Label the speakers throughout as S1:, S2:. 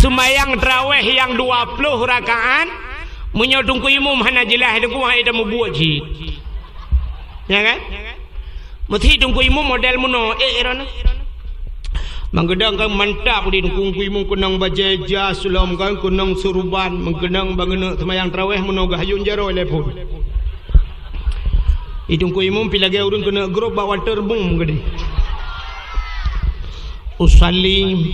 S1: Sumayang tarawih yang 20 rakaat munyo tungku imum hana jelas tu kuah ida membuat jid. Ya kan? Mesti tungku imum model muno irana. Mangkedang kan mantap di tungku imum kunang bajeja sulam kan kunang suruban mangkedang bangena sumayang tarawih muno gahayun jaro lepun. Tungku imum pilage urun kena grup bawa terbung gede. Usalli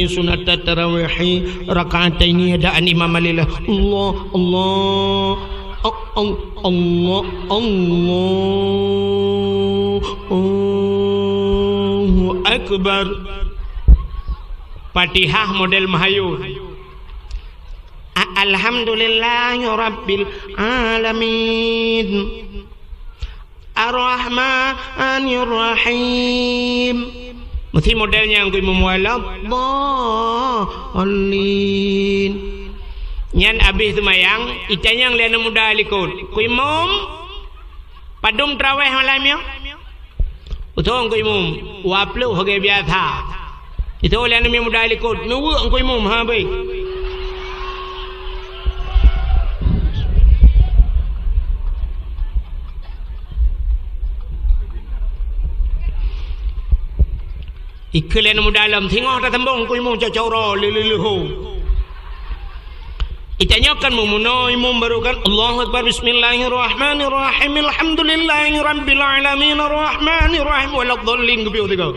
S1: sunat tarawih raka'ataini da'an imam lillah Allahu akbar. Fatihah model mahayu. Alhamdulillahi rabbil alamin Ar-Rahmanir Rahim. Mesti modelnya yang imam walad-dallin. Nyan habis semayang, itanya yang lain mudah likut. Ku imam padum tarawih malam ya. Utong ku imam, waplu hoge biasa. Itu lain mudah likut. Nunggu ku imam ha baik. Iklan mu dalam tengok tak tembong ku imam cacau leleho. Itanya kan memuno imam baru kan Allahu akbar bismillahirrahmanirrahim alhamdulillahi rabbil alamin arrahmanir rahim waladdallin gebiu tiga.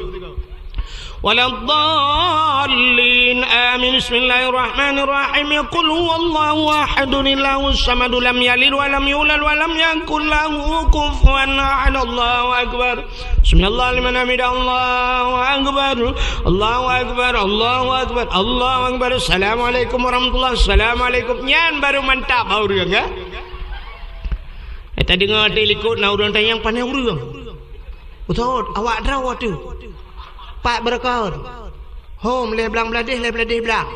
S1: Waladdallin amin bismillahirrahmanirrahim qul huwallahu ahadun illahus samad lam yalid wa lam yulad wa lam yakul lahu kufuwan ahad. Allahu akbar. Bismillah liman hamidah. Allahu akbar. Allahu akbar. Allahu akbar. Allahu akbar. Assalamualaikum warahmatullahi. Assalamualaikum. Nyan baru mantap urang ya. Tadi dengar telikut na urang tayang pandai urang. Betul awak draw tu. Pak berkau. Home le belang beladih belang.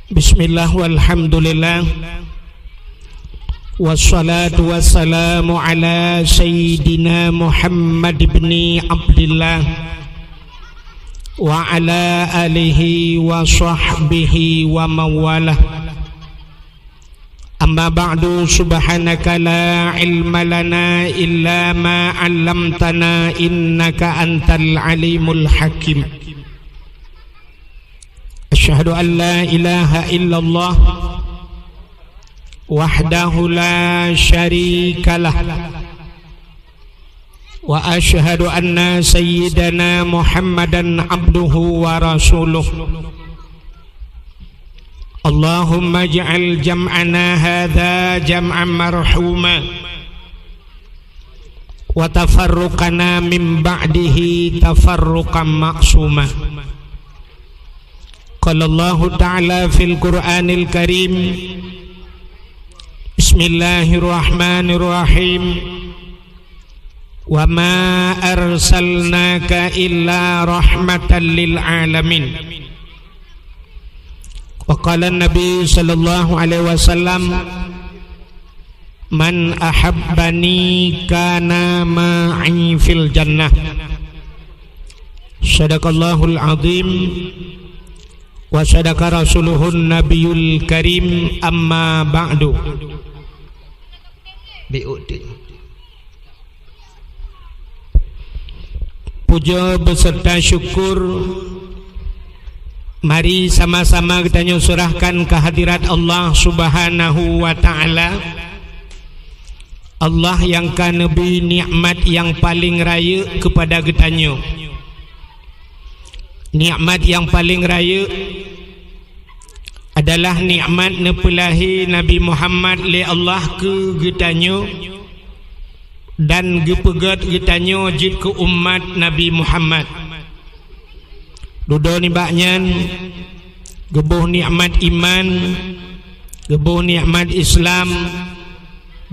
S1: Bismillah walhamdulillah. Wassalatu wassalamu ala sayyidina Muhammad ibn Abdullah wa ala alihi wa sahbihi wa mawalah. Amma ba'du, subhanaka la ilma lana illa ma 'allamtana innaka antal alimul hakim. Asyhadu an la ilaha illallah wahdahu la syarikalah wa asyhadu anna sayyidana Muhammadan abduhu wa rasuluh. Allahumma ij'al jam'ana hadha jam'an marhuma wa tafarruqana min ba'dihi tafarruqan ma'suma. Qala Allah ta'ala fil Qur'anil Karim Bismillahirrahmanirrahim. Wa ma arsalnaka illa rahmatan lil alamin. Wa qala Nabi sallallahu alaihi wasallam man ahabbani kana ma'i fil jannah. Sadaqallahul azim wa sadaqa rasuluhun nabiyul karim. Amma ba'du. Puja beserta syukur mari sama-sama kita nyusurahkan kehadirat Allah subhanahu wa ta'ala. Allah yang kan nabi nikmat yang paling raya kepada getanyo. Nikmat yang paling raya adalah nikmat nepelahi Nabi Muhammad le Allah ke getanyo dan gepegat getanyo jid ke umat Nabi Muhammad. Dudo ni baknyan gebuh nikmat iman, gebuh nikmat Islam,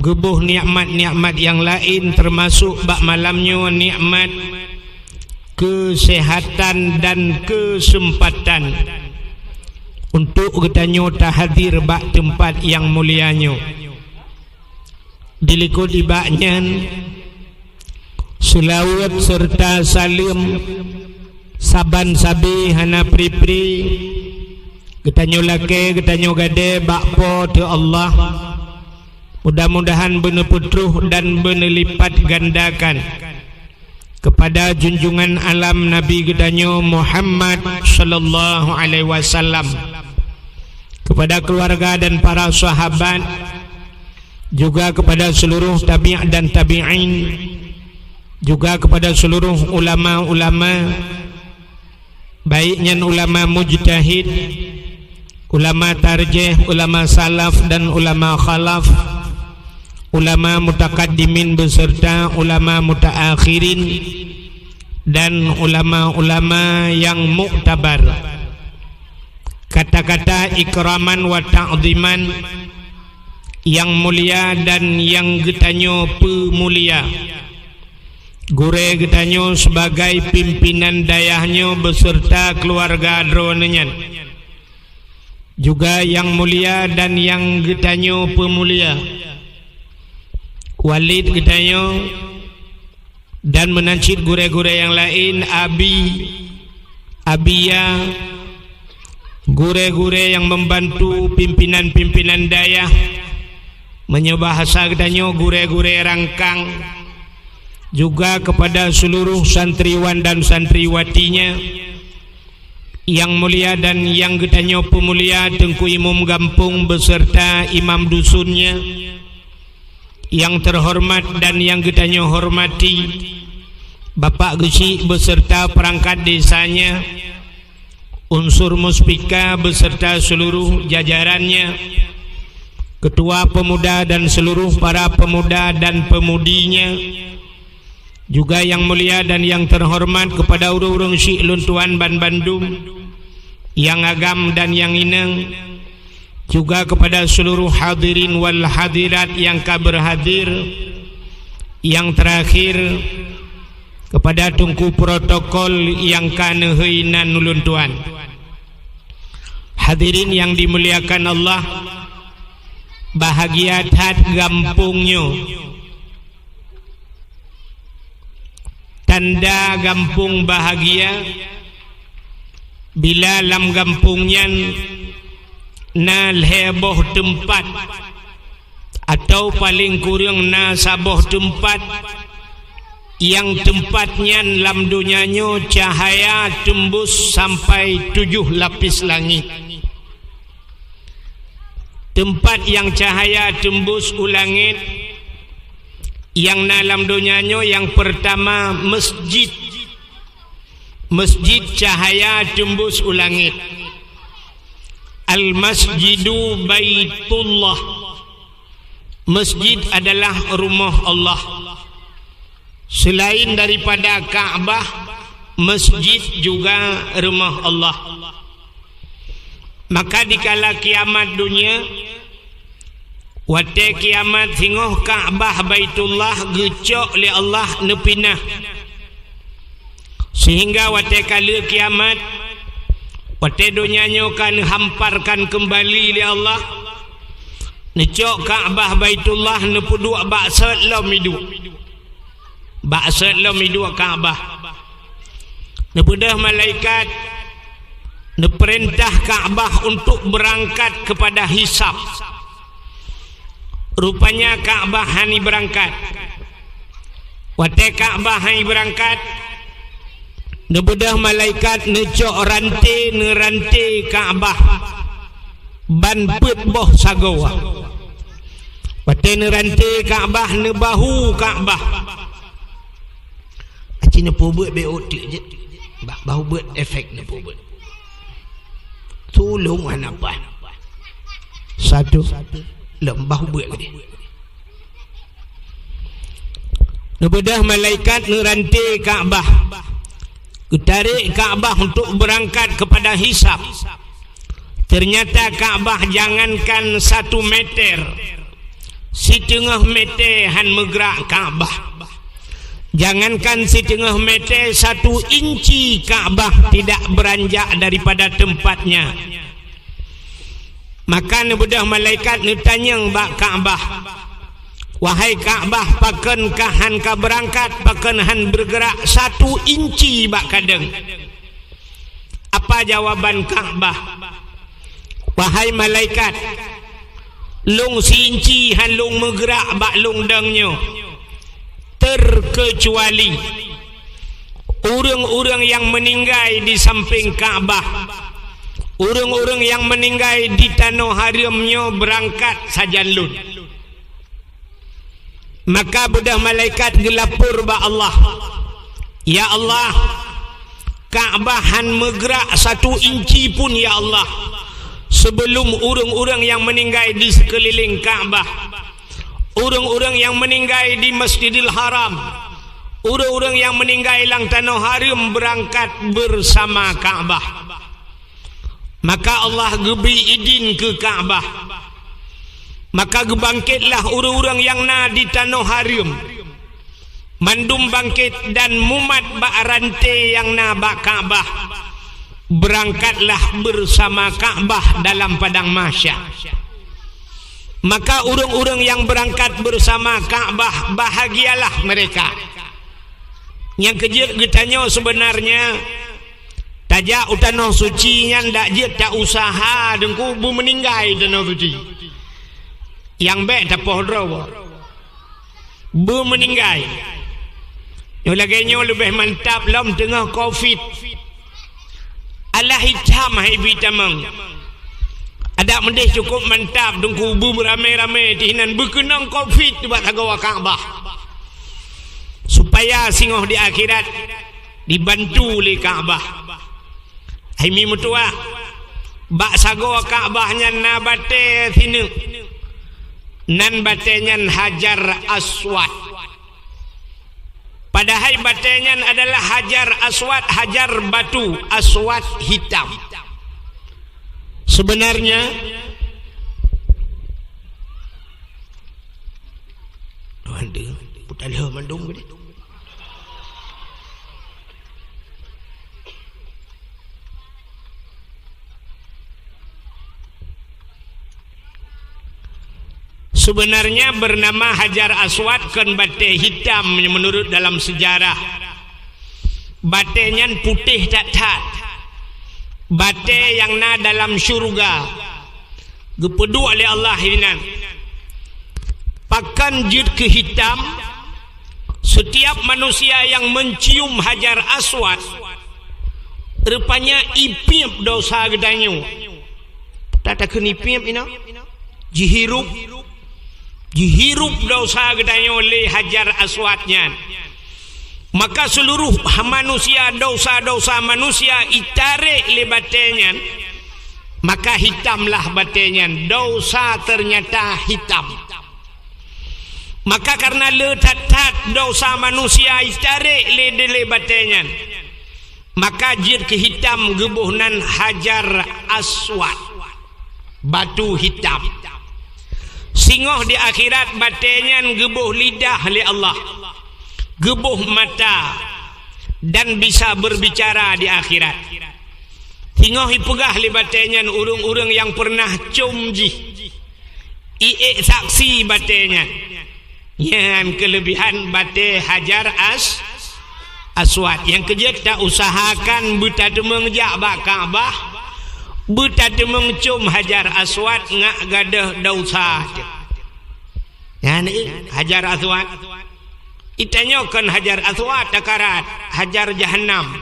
S1: gebuh nikmat-nikmat yang lain termasuk bak malamnya nikmat kesehatan dan kesempatan untuk getanyo tahadir bak tempat yang mulianyo. Dilikut ibaknyan selawat serta salim saban sabi hana pri-pri getanyo lake getanyo gade bakpo tu Allah, mudah-mudahan bener putruh dan bener lipat gandakan kepada junjungan alam Nabi getanyo Muhammad sallallahu alaihi wasallam, kepada keluarga dan para sahabat, juga kepada seluruh tabi' dan tabi'in, juga kepada seluruh ulama-ulama, baiknya ulama mujtahid, ulama tarjih, ulama salaf dan ulama khalaf, ulama mutakaddimin beserta ulama mutaakhirin, dan ulama-ulama yang muktabar. Kata-kata ikraman wa ta'ziman yang mulia dan yang getanyo pemulia, gure getanyo sebagai pimpinan dayahnya beserta keluarga dronenyan, juga yang mulia dan yang getanyo pemulia, walid getanyo dan menancit gure-gure yang lain, abia, gure-gure yang membantu pimpinan-pimpinan dayah, menyebahasa getanyo gure-gure rangkang, juga kepada seluruh santriwan dan santriwatinya yang mulia dan yang getanyo pemulia, Tengku Imam Gampung beserta imam dusunnya yang terhormat dan yang getanyo hormati, Bapak Gesi beserta perangkat desanya, unsur muspika beserta seluruh jajarannya, ketua pemuda dan seluruh para pemuda dan pemudinya, juga yang mulia dan yang terhormat kepada urung-urung Syekh Luntuan Ban Bandung yang agam dan yang ineng, juga kepada seluruh hadirin wal hadirat yang berhadir, yang terakhir kepada tungku protokol yang kaneheuinan nuluntuan. Hadirin yang dimuliakan Allah, bahagia hat gampungnya, tanda gampung bahagia bila lam gampungnya na heboh tempat atau paling kurang na saboh tempat yang tempatnya lam dunianya cahaya tembus sampai 7 lapis langit. Tempat yang cahaya tembus ulangit yang dalam dunianya yang pertama masjid cahaya tembus ulangit. Al-masjidu baitullah, masjid adalah rumah Allah. Selain daripada Ka'bah, masjid juga rumah Allah. Maka dikala kiamat dunia, wate kiamat singoh Ka'bah baitullah gecok li Allah nepinah, sehingga wate kala kiamat wate dunianya kan hamparkan kembali li Allah, necok Ka'bah baitullah nepuduk baksa lam hidup, baksa lam hidup Ka'bah, nepudah malaikat neperintah Ka'bah untuk berangkat kepada hisab. Rupanya Ka'bah hani berangkat, wate Ka'bah hani berangkat, nebedah malaikat necok rantai Ka'bah ban put boh sagawa, wate rantai Ka'bah ne bahu Ka'bah acina pobet be otik je bahu buat efek ne pobet tolong apa satu lembah buat dia nebedah malaikat ne rantai Ka'bah, tarik Ka'bah untuk berangkat kepada hisab. Ternyata Ka'bah jangankan 1 meter, setengah meter han megrak Ka'bah. Jangankan setengah meter, 1 inci Ka'bah tidak beranjak daripada tempatnya. Maka nebedah malaikat netanyang bak Ka'bah, wahai Ka'bah paken kahan ka berangkat paken han bergerak 1 inci bak kadeng. Apa jawaban Ka'bah? Wahai malaikat, lung sinci han lung bergerak bak lung dengnyo, terkecuali orang-orang yang meninggal di samping Ka'bah, orang-orang yang meninggal di tanah haramnya berangkat sajan lun. Maka budak malaikat gelapur ba Allah, ya Allah, Ka'bah han bergerak 1 inci pun ya Allah sebelum orang-orang yang meninggal di sekeliling Ka'bah, orang-orang yang meninggal di Masjidil Haram, orang-orang yang meninggal lang tanah haram berangkat bersama Ka'bah. Maka Allah geberi izin ke Ka'bah, maka gebangkitlah orang-orang yang na di tanah haram, mandum bangkit dan mumat bak rantai yang na bak Ka'bah, berangkatlah bersama Ka'bah dalam padang mahsyar. Maka orang-orang yang berangkat bersama Ka'bah bahagialah mereka. Yang kejut getanya sebenarnya tajak utanah suci nya ndak je tak usaha dengku bu meninggal tanah suci. Yang baik tak pohdro bu meninggal. Yang laganya lebih mantap lam tengah Covid. Allah hitam hai bitamang. Ada mendeh cukup mantap dengku bu ramai-ramai tihinan berkenang Covid buat agawa Ka'bah. Supaya singoh di akhirat dibantu oleh Ka'bah. Hai mi mutua bak sago Ka'bahnya na bate sini nan batenya Hajar Aswad. Padahal batenya adalah Hajar Aswad, hajar batu aswad hitam. Sebenarnya putalih mandung gede. Sebenarnya bernama Hajar Aswad kan bate hitam menurut dalam sejarah. Batenya putih tak bate yang na dalam syurga gepedu oleh Allah hinan. Pakan jid ke hitam, setiap manusia yang mencium Hajar Aswad rupanya ipip dosa gedanyo. Tak takkan ipip ina jihirup dosa gedanyo oleh Hajar Aswadnya. Maka seluruh manusia, dosa-dosa manusia itarik le batenya, maka hitamlah batenya. Dosa ternyata hitam. Maka karena letat dosa manusia itarik le batenya, maka jir ke hitam gebuhnan Hajar Aswad, batu hitam. Singoh di akhirat batenya gebuh lidah oleh Allah, gebuh mata, dan bisa berbicara di akhirat. Singoh ipegah li batenya urung-urung yang pernah cumji saksi batenya. Yang kelebihan bate Hajar Aswad yang kejut tak usahakan buta demeng jak bak Ka'bah, buta demeng cum Hajar Aswad ngak gadah dosa. Ya ni Hajar Aswad itanyokan Hajar Aswad takarat Hajar Jahannam.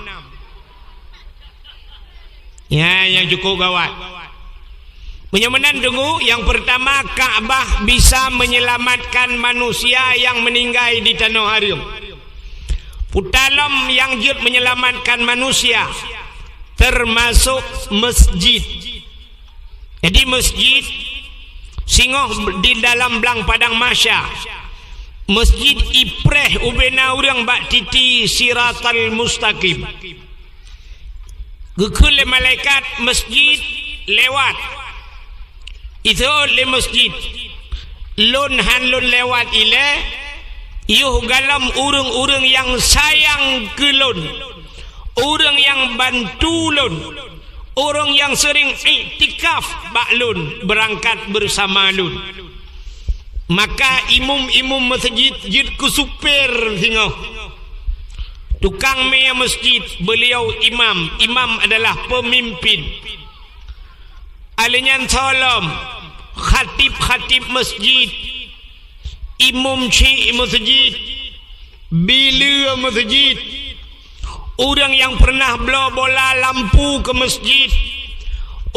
S1: Ya yang cukup gawat. Penyamanan tunggu yang pertama, Ka'bah bisa menyelamatkan manusia yang meninggal di tanah haram. Putalam yang jut menyelamatkan manusia termasuk masjid. Jadi masjid singoh di dalam belang padang mahsyar. Masjid ipreh ubena urang bak titi siratal mustaqim. Gekul malaikat masjid lewat. Itu le masjid lun han lun lewat ile yuh galam urang-urang yang sayang ke lun, orang yang bantu lun, orang yang sering iktikaf bak lun berangkat bersama lun. Maka imam masjid ku supir singo. Tukang mea masjid, beliau imam adalah pemimpin. Alinyan salam, khatib masjid, imam cik masjid, bila masjid, orang yang pernah bawa bola lampu ke masjid,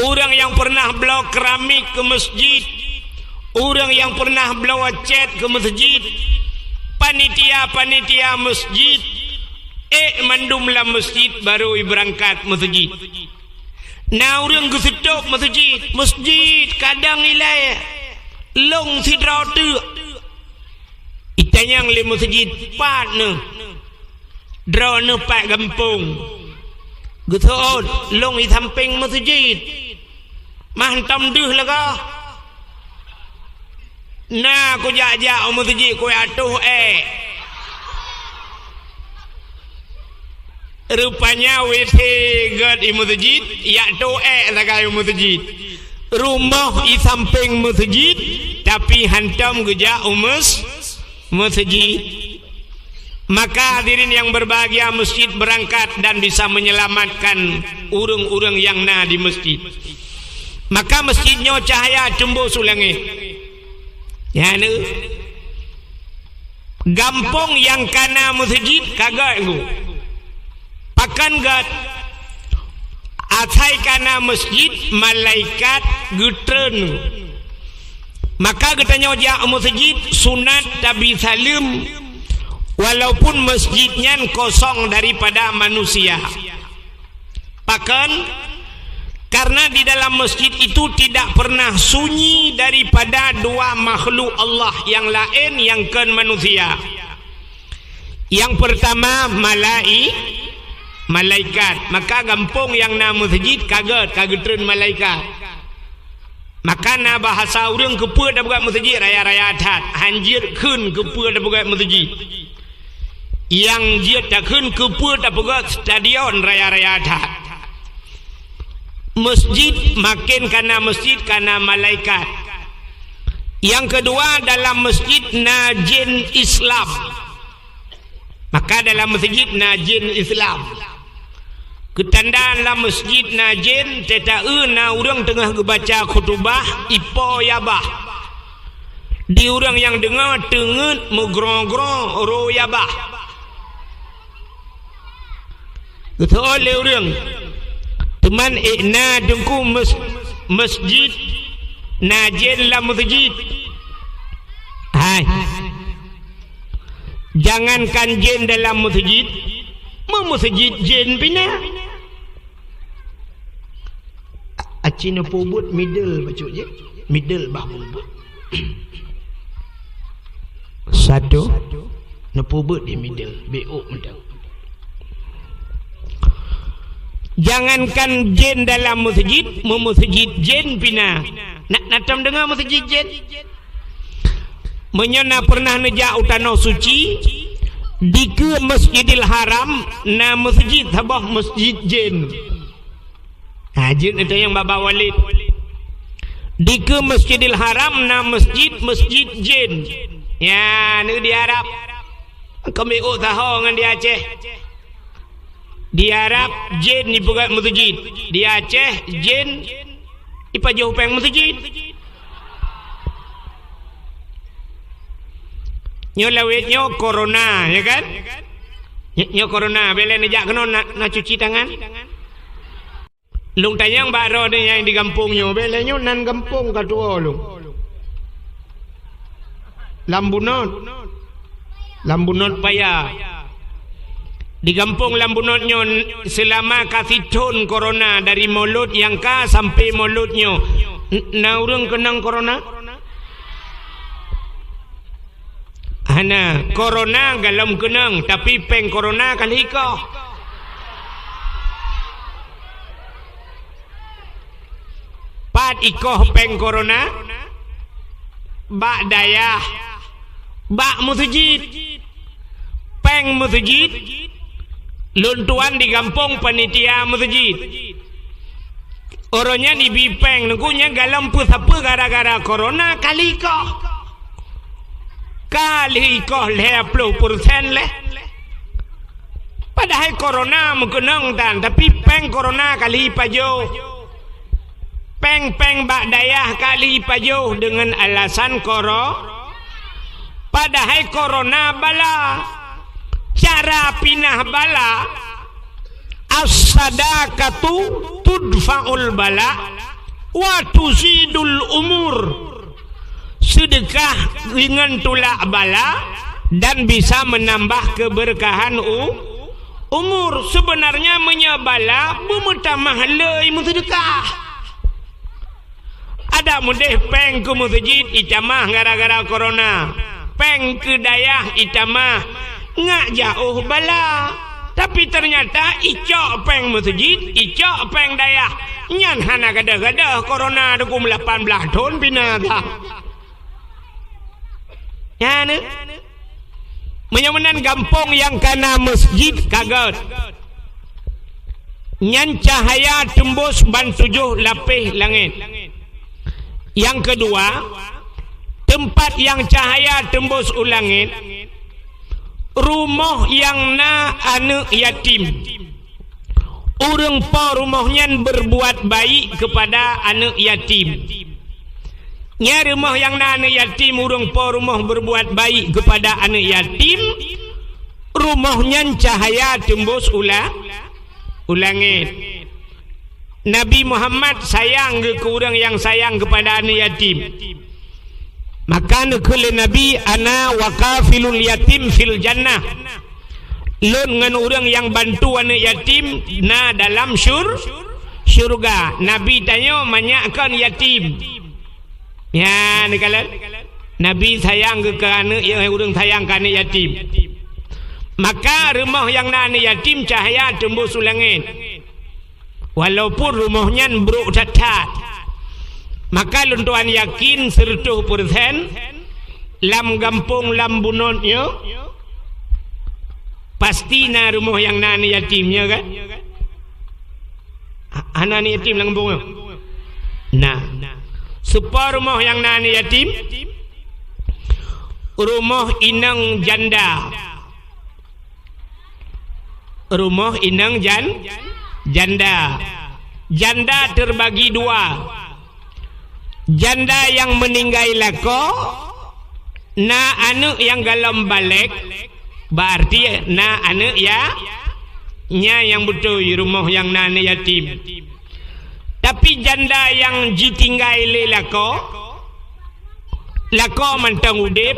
S1: orang yang pernah bawa keramik ke masjid, orang yang pernah bawa cat ke masjid, panitia masjid, mandumlah masjid baru berangkat masjid. Nah orang kesetok masjid kadang nilai long sidrau tu itanyang le masjid pat ne draw ne pat kampung getot long di samping masjid mantam duh laga. Nah ko ja masjid ko atuh rupanya WC gad di masjid ya doa lagai masjid. Rumah di samping masjid tapi hantam geja masjid. Maka hadirin yang berbahagia, masjid berangkat dan bisa menyelamatkan urang-urang yang na di masjid. Maka masjidnya cahaya cumbu sulangi. Ya ne. Gampong yang kana masjid kagak nggu. Pakan gat atai kana masjid malaikat getren. Maka katanya ja masjid sunat tabi salim walaupun masjidnya kosong daripada manusia. Pakan karena di dalam masjid itu tidak pernah sunyi daripada dua makhluk Allah yang lain yang kan manusia. Yang pertama malaikat. Maka gampung yang nama masjid kagetren malaikat. Maka na bahasa urang kepa dah buat masjid raya-raya adat hanjir keun kepa dah buat masjid. Yang dia tak keun kepa dah buat stadion raya-raya adat. Masjid makin kana masjid kana malaikat. Yang kedua dalam masjid najin Islam. Maka dalam masjid najin Islam. Ketandaan dalam masjid najin tetae na urang tengah baca khutbah ipo yabah. Di urang yang dengar tenget megrong-grong ro yabah. Betul oleh urang. Teman na dengku masjid najin dalam masjid. Hai. Jangankan jin dalam masjid, masjid jin pina. Acina pobut middle bacuk je. Middle bahul. Satu na pobut di middle, beok mendak. Jangankan jin dalam masjid, masjid jin pina. Nak natam dengar masjid jin. Menyana pernah nejak utano suci di ke Masjidil Haram na masjid habah masjid jin. Jin itu yang Baba Walid. Di ke Masjidil Haram na masjid jin. Ya ni di Arab. Kami tahu dengan di Aceh. Di Arab jin ni bukan masjid. Di Aceh jin ipajauh peng masjid. Nyo lawetnya corona, ya kan? Nyo corona, bela nejak kena nak cuci tangan. Lung tanyang baro ni yang di kampungnya, bela nyo nan kampung katua lung. Lambunot payah. Di kampung lambunotnya selama kasih ton corona dari mulut yang ka sampai mulutnya. Na urang kenang corona? Hana corona galam kenang tapi peng corona kali kau. Pat ikoh peng corona. Bak daya. Bak masjid. Peng masjid. Luntuan di kampung panitia masjid. Orangnya di bipeng nunggunya galam pus apa gara-gara corona kali kau. kali koh 20% leh. Padahal corona mengenang tan, tapi peng corona kali pajo. Peng bak dayah kali pajo dengan alasan padahal corona bala. Cara pinah bala as-sadaqatu tudfa'ul bala wa tuzidul umur. Sedekah dengan tulak bala dan bisa menambah keberkahan umur. Sebenarnya menyabala bermutamah lei sedekah. Ada mudeh peng ke masjid itamah gara-gara corona. Peng ke dayah itamah ngak jauh bala. Tapi ternyata icok peng masjid, icok peng dayah. Nyan hana gada-gada corona dukum 18 tahun pinata. Ya ne? Menyamanan gampong yang kana masjid kaget. Nyan cahaya tembus ban 7 lapis langit. Yang kedua, tempat yang cahaya tembus ulangit, rumah yang na anak yatim. Orang po rumahnya berbuat baik kepada anak yatim. Nya rumah yang na anak yatim, orang po rumah berbuat baik kepada anak yatim. Rumahnya cahaya tembus ulangit. Nabi Muhammad sayang ke orang yang sayang kepada anak yatim. Maka nekele Nabi ana wakafilul yatim fil jannah. Lun dengan orang yang bantu anak yatim na dalam syurga. Nabi tanya manyakkan yatim. Ya nekalan. Nabi sayang ke anak yang orang sayang ke anak yatim. Maka rumah yang na anak yatim cahaya tembus ulangit. Walaupun rumahnya buruk cacat, maka luntuan yakin 100% lam gampung lam bunotnya pasti na rumah yang nani yatimnya kan? Anak yatim lang gampung. Nah, supaya rumah yang nani yatim, rumah inang janda, rumah inang janda terbagi 2. Janda yang meninggal lako na anak yang galam balik, berarti na anak nya yang betul rumah yang nana yatim. Tapi janda yang ditinggal lako mantang udip,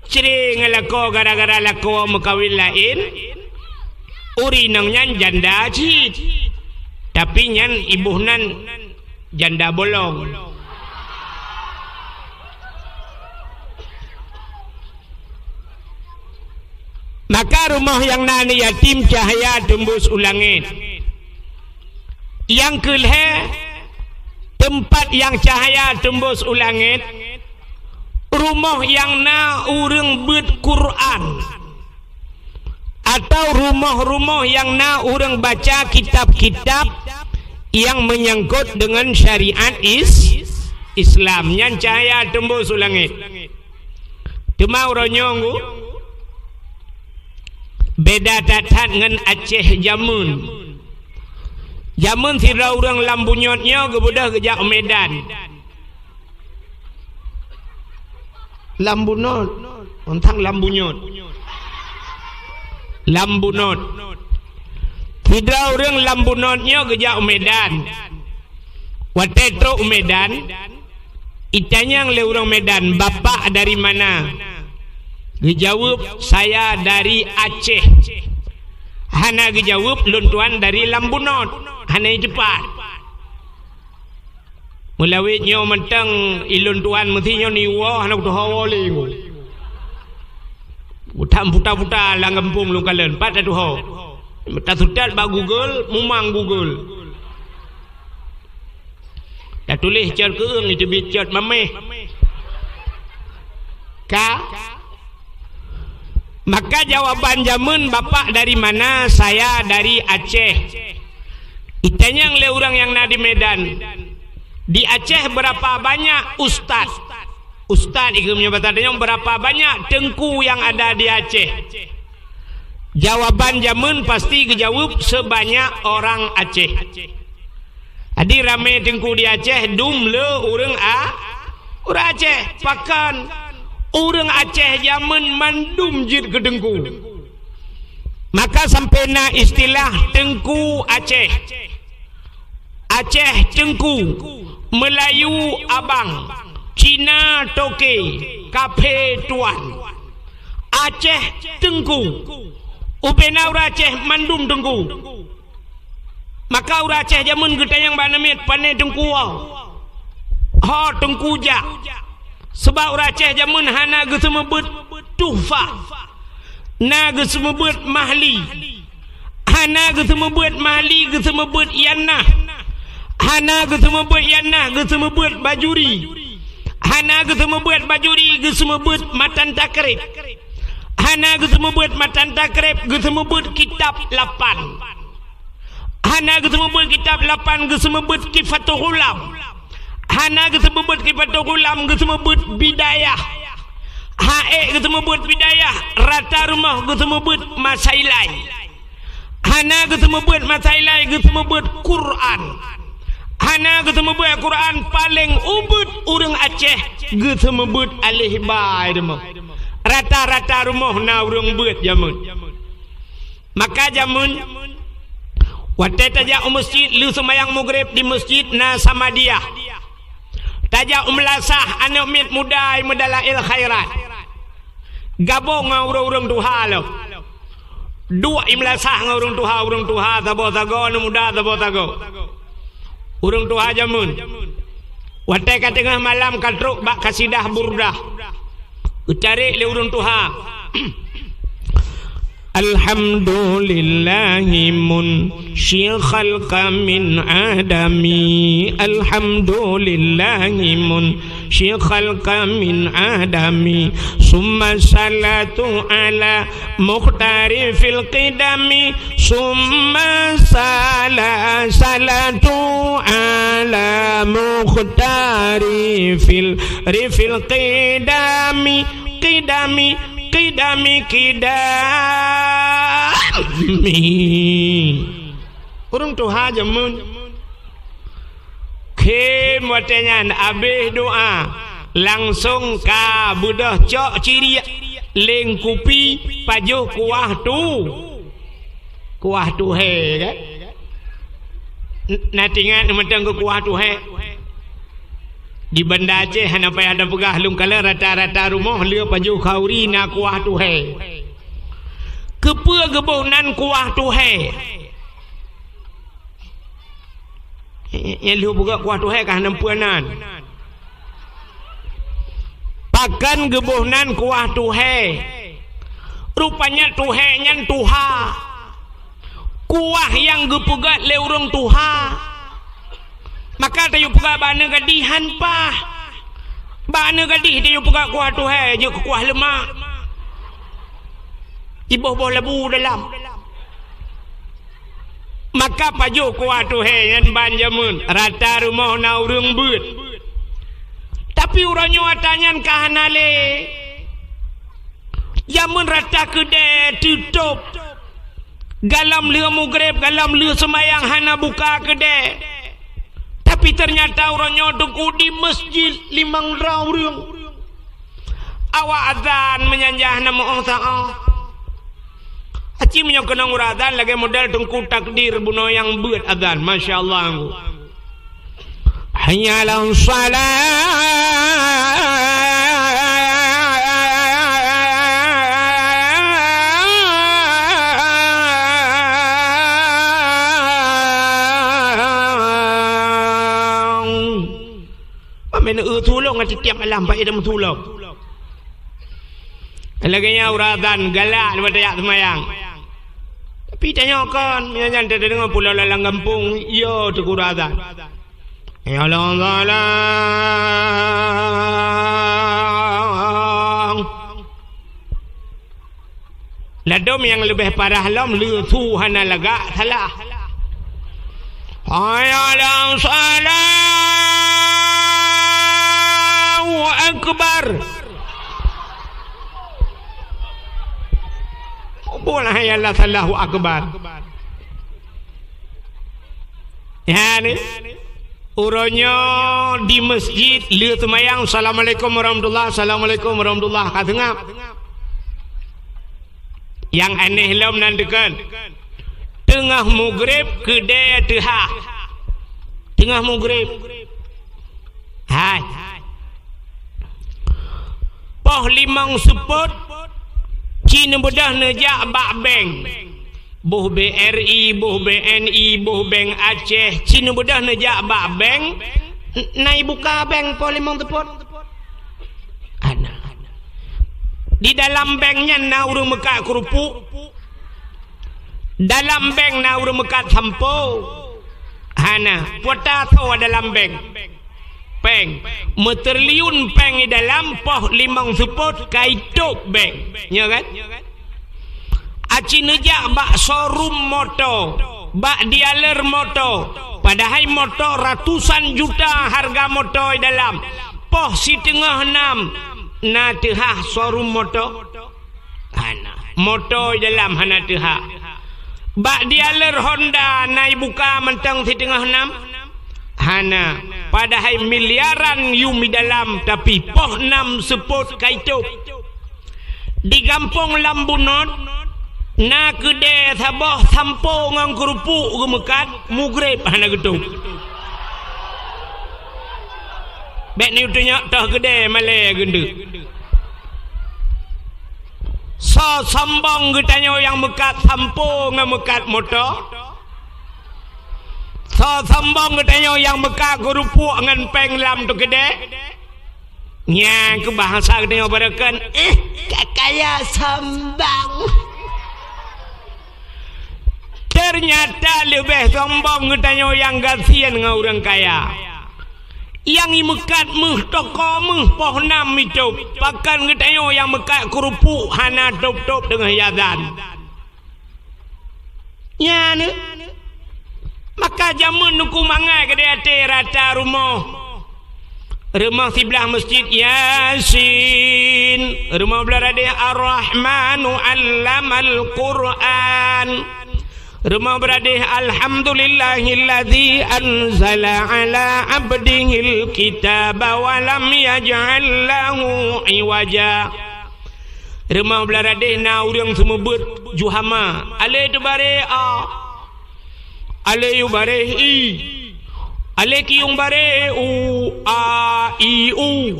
S1: cering lako gara-gara lako makawin lain. Uri nang nyan janda cit, tapi nyan ibuhnan janda bolong. Maka rumah yang nani yatim cahaya tembus ulangit. Yang kelih, tempat yang cahaya tembus ulangit, rumah yang na urang bet Quran. Atau rumah-rumah yang na orang baca kitab-kitab yang menyangkut dengan syariat Islam. Yang cahaya tembus ulangit. Temau ronyonggu beda tatat dengan Aceh Jamun. Jamun tidak orang lambunyotnya kebudah kejak Medan. Lambunot, ontang lambunyot. Lambunot. Tidak orang lambunotnya kejak Medan. Watetro Medan. Itanya yang le orang Medan, bapak dari mana? Dijawab, saya dari Aceh. Hana dijawab, luntuan dari Lambunot. Hana cepat. Mulawitnya mentang iluntuan mestinya niwa hana kutuhawa linggu. Utam puta-puta lang kampung lu kalian 4 tu ho. Tak sudah ba Google, mumang Google. Tak tulis cer keung itu bicat mameh. Maka jawaban jamun bapak dari mana? Saya dari Aceh. Itanya orang yang na di Medan. Di Aceh berapa banyak ustaz? Ustaz ikutnya bertanya berapa banyak tengku yang ada di Aceh. Jawaban jamun pasti kejawab sebanyak orang Aceh. Adi ramai tengku di Aceh, dum le orang Aceh pakan orang Aceh jamun mandum jid ke tengku. Maka sampai na istilah tengku Aceh. Aceh tengku, Melayu abang, Cina toke, kafe tuan. Aceh tengku. Upena ura Aceh mandum tengku. Maka ura Aceh jamun kita yang banamit pane tengku ha tengku ja. Sebab ura Aceh jamun hana ge semebut tuhfa. Na ge semebut mahli. Hana ge semebut mahli ge semebut yanah. Hana ge semebut yanah ge semebut bajuri. Hana ge semebut bajuri ge semebut matan takrib. Hana ge semebut matan takrib ge semebut kitab 8. Hana ge semebut kitab 8 ge semebut kifatul ulam. Hana ge semebut kifatul ulam ge semebut bidayah. Hae ge semebut bidayah, rata rumah ge semebut masailai. Hana ge semebut masailai ge semebut Quran. Hana ge semebut Quran paling ubud urang Aceh ge semebut alih bai demah. Rata-rata rumah na urang beut jamun. Maka jamun waktu tajak masjid lu sembahyang maghrib di masjid na Samadiyah. Tajak melasah anak mit muda medalail khairat. Gabung ngau urang tuha lo. Dua imlasah ngau urang tuha tabo tago nu muda tabo tago. Urang tuha jamun. Waktu ka tengah malam katruk bak kasidah burdah. Ucari le urang tuha. Alhamdulillahi munshi khalqa min adami. Alhamdulillahi munshi khalqa min adami. Summa salatu ala mukhtari fil qidami. Summa salatu ala mukhtari fil qidami. Kidami urung tuha jamun kem watenya abih doa langsung ka budah cok ciri lengkupi pajuh kuah tu he kan natingan metang ke kuah tu he di Banda Aceh hana payah ada pegah lung kala rata-rata rumah leu paju khauri na kuah tu he. Kepe gebonan kuah tu he. Yang leu buka kuah tu he kah nampuanan. Pakan gebonan kuah tu he. Rupanya tu he nyan tuha. Kuah yang gepegat le urang tuha. Maka tayu puga bana gadihan pa. Bana gadih tayu puga kuah tu hai je kuah lemak. Iboh-boh lebu dalam. Maka pajuh kuah tu hai yang ban jamun rata rumah na urang beut. Tapi urang nyawatanyan kahanale. Jamun rata kedai tutup. Galam leu maghrib, galam leu semayang hana buka kedai. Tapi ternyata orangnya tunggu di masjid 5 orang. Awak azan menyanjah nama Allah Ta'ala. Aci menyokong orang azan lagi modal tunggu takdir buno yang buat azan. Masya Allah. Hayya 'alas salat. Tulung at tiap malam pak ida mentulung. Laganya uradan galak daripada yak semayang. Tapi tanya kan, nyanyi ada dengan pulau lalang kampung, yo tu uradan. Ya Allah. Ladom yang lebih parah lam lu tu hana lagak salah. Hayya 'alas salat. akbar. Boleh ya Allahu akbar. Ya ni. Uranya di masjid lihat semayang assalamualaikum warahmatullahi assalamualaikum warahmatullahi katengap. Yang aneh lam nantikan tengah maghrib kedai tehah. Tengah maghrib. Hai. Poh limang seput Cina bedah nejak bak bank. Buh BRI, buh BNI, buh bank Aceh. Cina bedah nejak bak bank. Nai buka bank poh limang seput. Ana. Di dalam banknya na urang mekat kerupuk. Dalam bank na urang mekat sampo. Hana, potato dalam bank. Peng, meterliun peng di dalam poh limang seput kaitup bank. Ya kan? Aci nejak bak showroom motor, bak dealer motor. Padahal motor ratusan juta harga motor di dalam. Poh si tengah 6 na tehah showroom motor. Hana, motor di dalam hana tehah. Bak dealer Honda nai buka mentang si tengah 6. Hana, padahal miliaran yumi dalam tapi poh 6 seput kaitup. Di kampung Lambunot na kedai sabah sampo ngang kerupuk gemekat mugrib hana getuk. Bek ni utunya tah kedai malai genduk. So sambang getanya yang mekat sampo ngang mekat motor. So sambang katanya yang mekak kerupuk dengan peng lam tu kedai. Nya ke bahasa katanya barakan kakaya sambang. Ternyata lebih sambang katanya yang gasian dengan orang kaya. Yang mekat meh toko meh poh 6 itu. Pakan katanya yang mekak kerupuk hana top-top dengan hiasan. Nya ni. Maka jamun nuku mangai ke dia rata rumah. Rumah sebelah masjid Yasin. Rumah belah dia Ar-Rahmanu Allamal Quran. Rumah beradih Alhamdulillahilladzi anzala ala abdihil kitaba wa lam yaj'al lahu iwaja. Rumah beladih na urang semebut juhama. Ale tu bare a. Ale yu bare i. Ale kiung bare u a i u.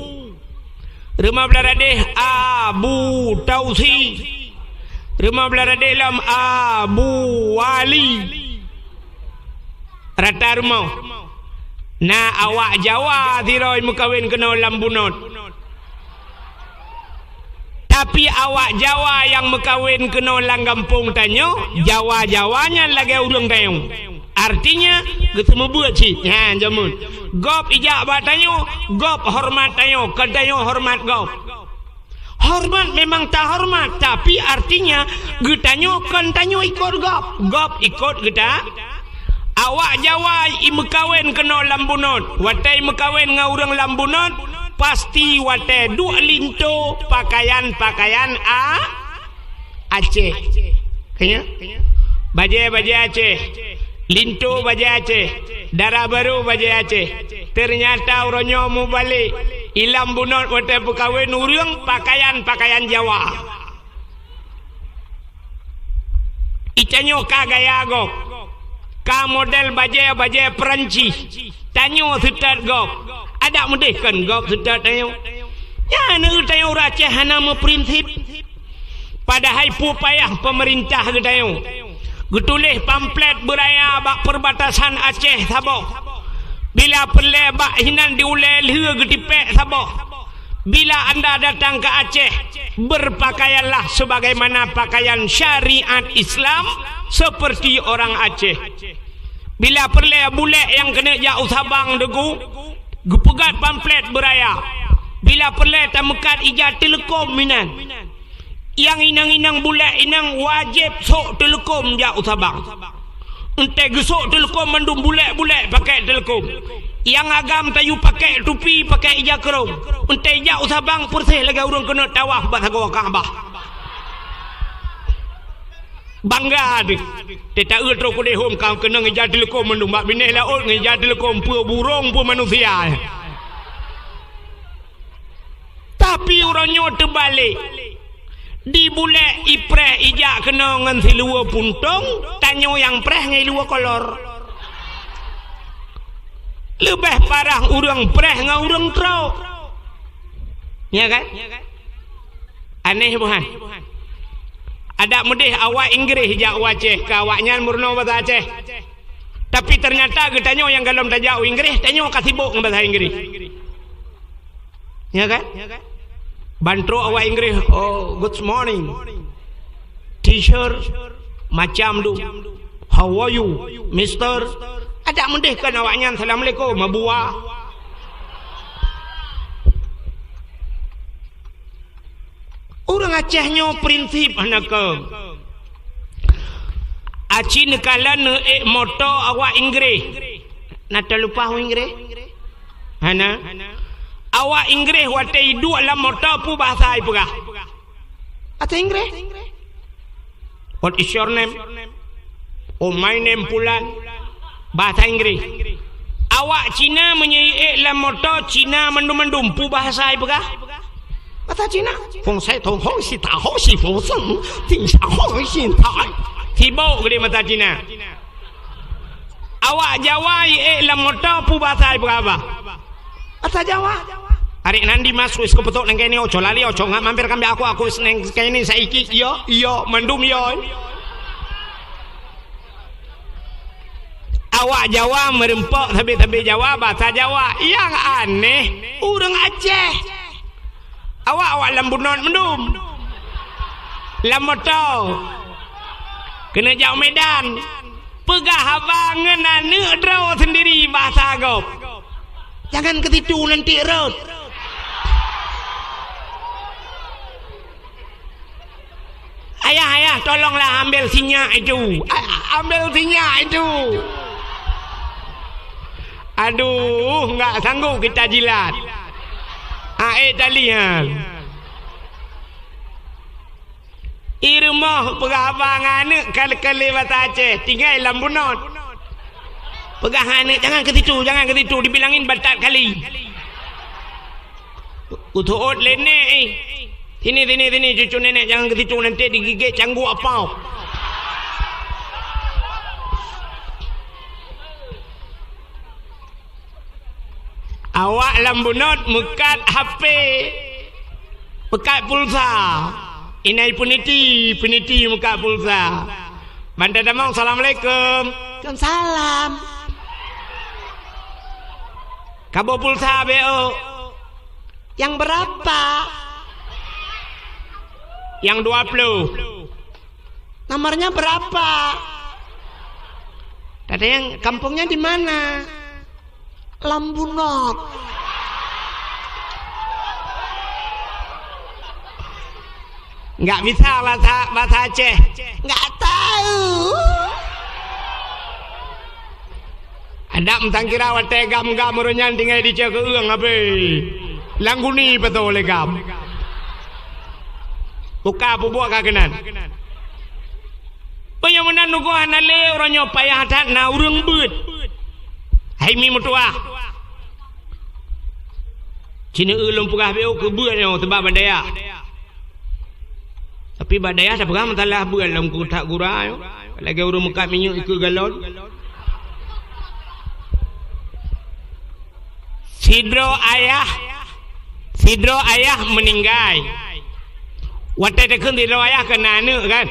S1: Rumah beladih Abu Tausi. Rumah beladih lam Abu Wali. Rata rumah. Na awak Jawa tiroi mukawin kena Lambunot. Tapi awak Jawa yang mukawin kena Langgampung tanyo, Jawa-Jawanya lagi urang tanyo. Artinya ketemu buat sih. Ha jamun. Gop ijak batanyo, gop hormat tanyo, kadanyo hormat gop. Hormat memang tak hormat, tapi artinya getanyo kan tanyo ikut gop. Gop ikut geta. Awak Jawa mukawin kena Lambunot, watai mukawin ngau urang Lambunot, pasti watai dua linto pakaian-pakaian Aceh. Kayaknya baju Aceh. Linto baju Aceh, darah baru baju Aceh. Ternyata orangnya mau balik. Ilam bunot watai pekawin urang pakaian Jawa. Icanyo ka gaya gok. Ka model baju Perancis. Tanyo setat gok. Ada mudih kan gok setat tanyo. Ya nu tanyo Aceh hana prinsip. Padahal pupayah pemerintah getanyo. Getulih pamflet beraya bak perbatasan Aceh Sabah. Bila perle bak hinan diulai liha getipek Sabah. Bila anda datang ke Aceh, berpakaianlah sebagaimana pakaian syariat Islam seperti orang Aceh. Bila perle bulek yang kena jauh Sabang degu, gepegat pamflet beraya. Bila perle tamekat ijat telekom minan. Yang inang-inang bulat inang wajib sok telekom jauh Sabang. Entek gesok telekom mandum bulat-bulat pakai telekom. Yang agam tayu pakai tupi, pakai ija kerong. Untai ija usabang persih lagi urang kena tawaf bathago Kaabah. Bangga deh. Teta utro ko dehom kau kena ngejadi lekom mendung mak bineh laut ngejadi lekom pu burung pu manusia. Tapi orangnya terbalik. Di bulek ipreh ijak kena ngan silua puntung, tanyo yang preh ngai lua kolor. Lebih parah urang preh ngan urang trau. Ya kan? Aneh bukan? Ada mudih awak Inggris jak waceh ka awaknya murno bahasa Aceh. Tapi ternyata getanyo yang galom tajau Inggris, tanyo kasibuk ngan bahasa Inggris. Ya kan? Bantu awak Inggris, oh good morning teacher macam tu, how are you mister, ada mendeh kan awaknya assalamualaikum mabua. Orang Acehnya prinsip anak ke aci nekalan moto awak Inggris nata lupa Inggris hana awak Inggris watai dua lah moto pu bahasa ipugah ata Inggris. What is your name? Oh my name Pulan. Bahasa Inggris. Awak Cina menyai lah moto Cina mendum-mendum pu bahasa ipugah bahasa Cina. Fong sai tong hong si ta hong si fong seng ting sha hong xin tai. Tibo gede bahasa Cina. Awak Jawa lah moto pu bahasa ipugah bahasa Jawa. Hari nanti masuk ke petok nang kene ojo lali ojo ngak mampir kambe aku nang kene saiki iyo mendum yo. Awak Jawa merempok tabe-tabe Jawa bahasa Jawa yang aneh urang Aceh. Awak lambunon mendum. Lamoto. Kena jauh Medan. Pegah abangan ane draw sendiri bahasa agop. Jangan ketitu nanti rot. Ayah, tolonglah ambil sinyak itu. Ambil sinyak itu. Aduh, enggak sanggup kita jilat. Talian. Irmah pegabangan kali-kali bahasa Aceh tinggal lambunon. Pegahan jangan ketitu dibilangin batat kali. Utuot lene Sini cucu nenek jangan ketitu nanti digigit canggu apa. Awak lambunot mekat HP, mekat pulsa. Inai peniti mekat pulsa. Banda damang assalamualaikum. Waalaikumsalam. Kabo pulsa BO. Yang berapa? Yang 20. Nomornya berapa? Ada yang kampungnya di mana? Lambunot. Enggak bisa bahasa Aceh. Enggak tahu. Ada mentang kira wate gam-gam runyan tinggal di Cek Eung abe. Langguni betul legam. Buka bubuak kagenan. Penyamunan nuguhan ale orangnya payah hadat na urang beut. Hai mi mutua. Cina ulung pegah beo ke beut yang tebak badaya. Tapi badaya tak pegah mentalah beut dalam kutak gura yo. Lagi urang mekat minyak ikut galon. Sidro ayah meninggal. Watai tekun sidro ayah kena anak kan.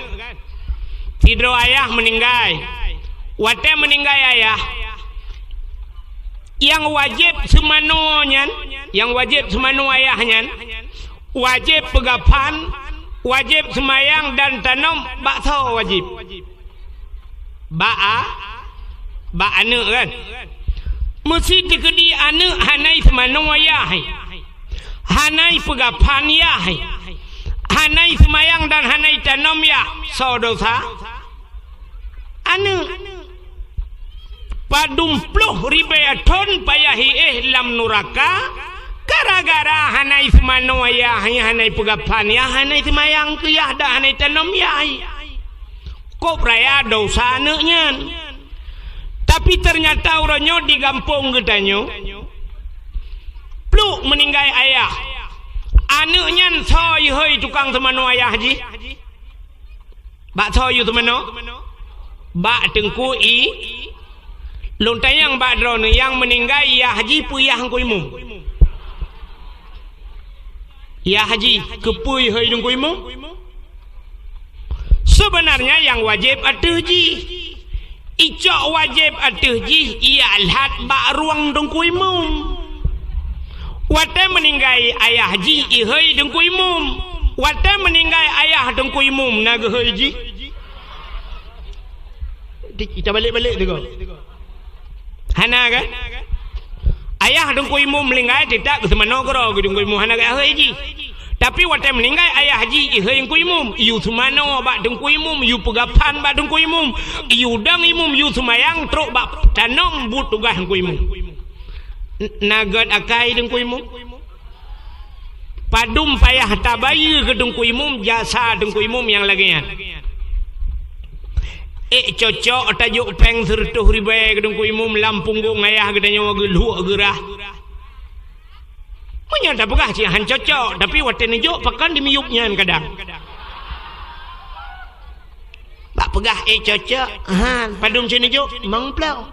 S1: Sidro ayah meninggal. Watai meninggal ayah. Yang wajib semano ayahnya. Wajib pegapan, wajib semayang dan tanam bakso wajib. Ba anak kan. Mesti dikedi anak hanai semano ayah. Hanai pegapan ayah. Hanai semayang dan hanai tanam ya so dosa anu padumpluh ribayatun payahi lam nuraka gara-gara hanai semano ayah hanai pegapan ya hanai semayang tu ya dah hanai tanam ya kok raya dosa anaknya. Tapi ternyata orangnya di kampung katanya pluk meninggal ayah anaknya soy hoi tukang semano ayah haji bak soy semano bak tengku i lontai yang bak drone yang meninggal ayah haji puyah kuimu ya haji kepui hoi kuimu. Sebenarnya yang wajib atuh-ji icok wajib atuh-ji ia alhat bak ruang dengkuimum wate meninggal ayah ji ihoi dengkuimum wate meninggal ayah dengkuimum naga hoi ji kita balik-balik tu kau hana kan ayah dengkuimum meninggal tidak ke semana kera ke dengkuimum hana ke hoi ji. Tapi waktu meninggal ayah haji ihai kuimum iu semano bak dengkuimum iu pegapan bak dengkuimum iu dang imum iu semayang truk bak tanam but tugas kuimum nagat akai dengkuimum padum payah tabayu ke dengkuimum jasa dengkuimum yang lagian cocok tajuk peng sertuh ribai ke dengkuimum lampunggung ayah gedanya wageluh gerah punya tak pegah cihan cocok tapi waktu ni jok pakan dimiyupnya kadang tak pegah cocok padum sini jok mangplau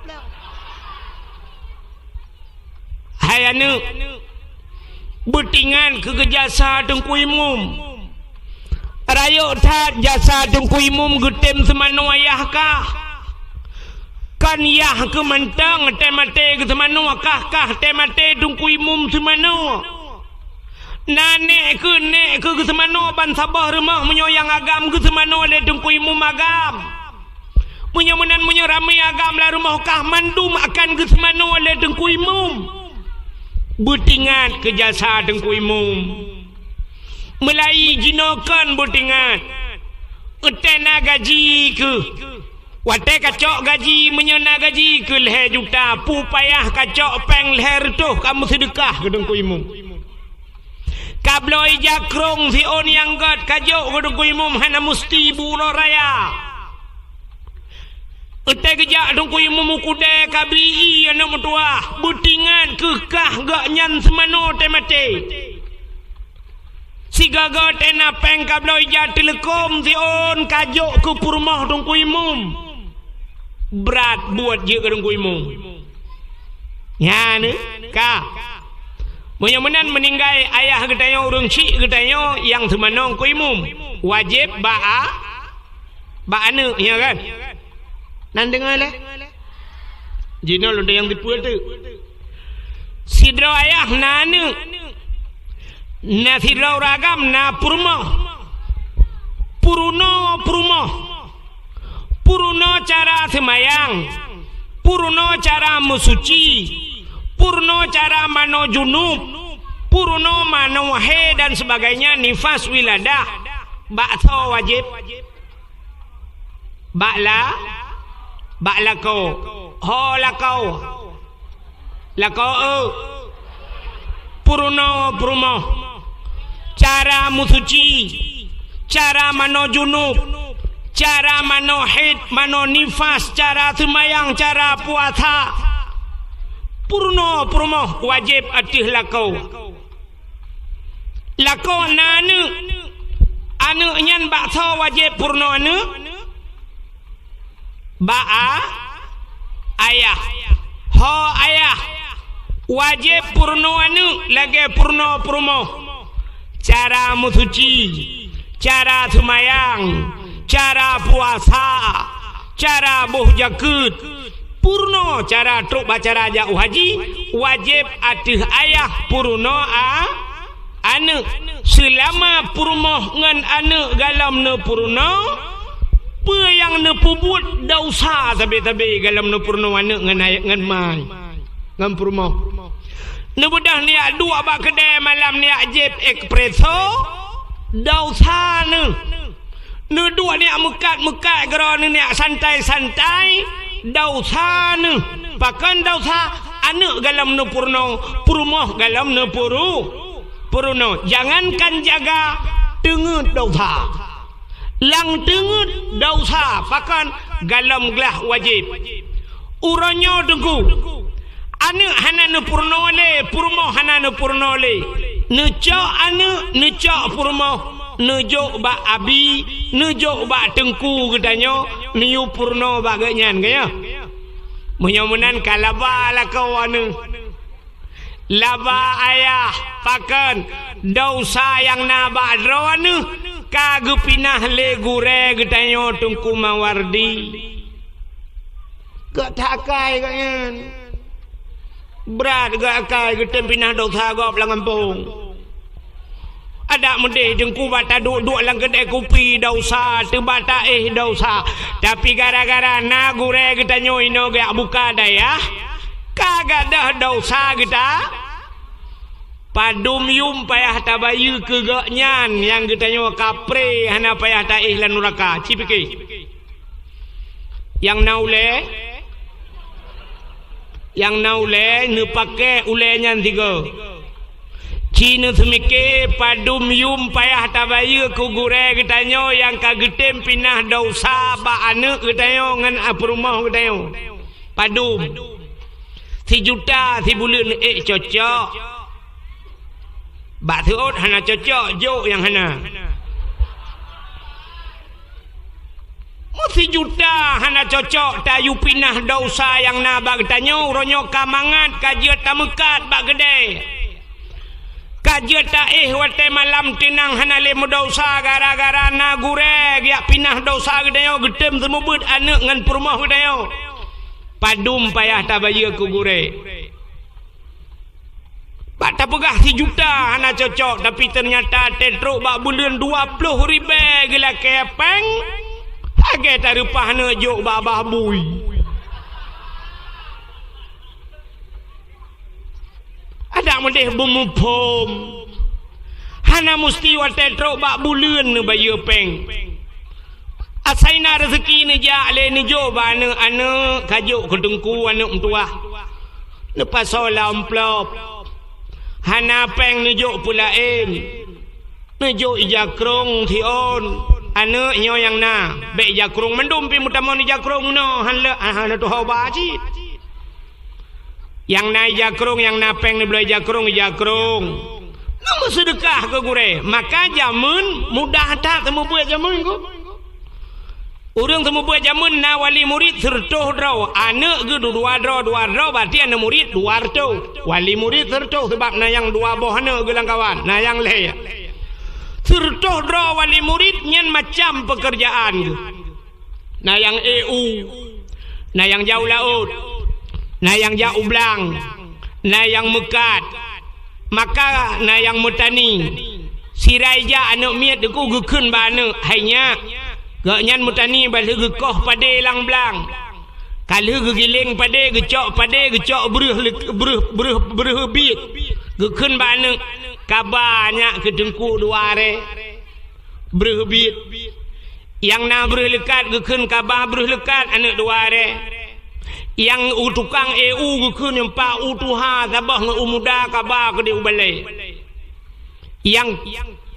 S1: hai anu betingan ke jasa dengkuimum rayo tat jasa dengkuimum getem semano ayah kah kan yah ke mentang temate ke semano kah temate dengkuimum semano nanek ke semano ban sabah rumah menyoyang agam ke semano le dengkuimum agam punya menan punya ramai agam la rumah kah mandum akan ke semano le dengkuimum betingan ke jasa dengkuimum melai jinokan betingan utena gaji ke wate kacok gaji menyena gaji ke leher juta pu payah kacok peng leher tuh kamu sedekah ke dengkuimum kabloi jakrong si on yang god kajok ke dengkuimum hana musti bulo raya ute kejak dengkuimum kude kabi anak mutua butingan kekah gak nyan semano temate si gaga tena peng kabloi jak telekom si on kajok ke purmah dengkuimum berat buat je ke dengkuimum ya ni ka menyamenan meninggal ayah katanya urang cik katanya yang semanong kuimum wajib ba'a anu ya kan nan dengar lah jino lo yang tipu tu sidro ayah na anu na sidro ragam na Purno cara semayang, purno cara musuci, purno cara mano junub, purno mano he dan sebagainya nifas wiladah. Bakso wajib. Bakla kau, ho lakau, purno, cara musuci, cara mano junub, cara mano hid, mano nifas, cara semayang, cara puasa, purno wajib atih lakau nanu anu nyan bakso wajib purno anu ba'a ayah ho ayah wajib purno anu lagi purno cara musuci, cara semayang, cara puasa, cara buh jakut, purno cara truk bacara jauh haji wajib atih ayah purno anu selama purmo ngan anu galam ne purno pe yang ne pubut dosa tabe galam ne purno anu ngan ayat ngan mai ngan purmo ne budah ni dua bak kedai malam ni ajib espresso dosa ne dua ni mekat geron ni santai dausa ne pakan dausa anu galam nu purno purmoh galam nu purno jangankan jaga tengut dausa lang tengut dausa pakan galam gelah wajib uronyo dengku anu hananu purno le purmoh hananu purno le neco anu neco purmoh nejo ba abi nejo ba tengku gedanyo niu purno baganyan kaya munyamunan kalaba la kawan laba ayah pakan dausa yang naba drone kagu pinah le gure gedanyo tengku mawardi gak takai kayan berat gak kai gedan pinah dausa gop langampung ada mendeh dengku bata duk lang kedai kopi dausa tebata dausa tapi gara-gara na gure kita nyoino gak buka daya kagak dah dausa kita padum yum payah tabayu ke gak nyan yang kita nyo kapre hana payah ta lan nuraka cipike yang naule ne pakai ule nyan tiga Cina semike padum yum payah tabayu ku gure getanyo yang kagetem pinah dausa ba ane getanyo ngan aprumah getanyo padum si juta si bulan cocok ba thuot hana cocok jo yang hana si juta hana cocok tayu pinah dausa yang na ba getanyo ronyo kamangat kajiat tamekat ba gede kajeta wate malam tinang hanale mudausa gara-gara na gureg ya pinah dausa gedayo gedem semubut anak ngan perumah gedayo padum payah tabayu ku gure bata pegah si juta hana cocok tapi ternyata tetruk bak bulan 20 ribu gila kepeng hage tarupah ne jok babah bui ada mendeh bumupom hana musti wate trok bak bulan ne bayu peng asaina rezeki ne ja le ni jo ba ne ane kajuk kedengku ane mtua ne pasola amplop hana peng ne jo pulaen ne jo ijakrong thion ane nyo yang na be ijakrong mendum pi mutamon ijakrong no hana to hoba ji yang na jakrung yang na peng ni boleh jakrung nama sedekah ke gure maka jamun mudah tak temu buat jamun ku urang temu buat jamun na wali murid sertoh draw anak ke dua draw berarti anak murid dua draw wali murid sertoh sebab na yang dua boh anak gelang kawan na yang leh sertoh draw wali murid nyen macam pekerjaan na yang EU na yang jauh laut na yang jauh belang na yang mekat maka na yang mutani siraija anak miat deku gekun ba anak hanya gak nyan mutani ba gekoh pade lang belang kalau gegiling pade gecok pade gecok beruh bit gekun ba anak kabanya kedengku duare beruh bit yang na beruh lekat gekun kabah beruh lekat anak duare yang tukang EU gekun yang pak utuha sabah ngumuda kabah ke di ubale yang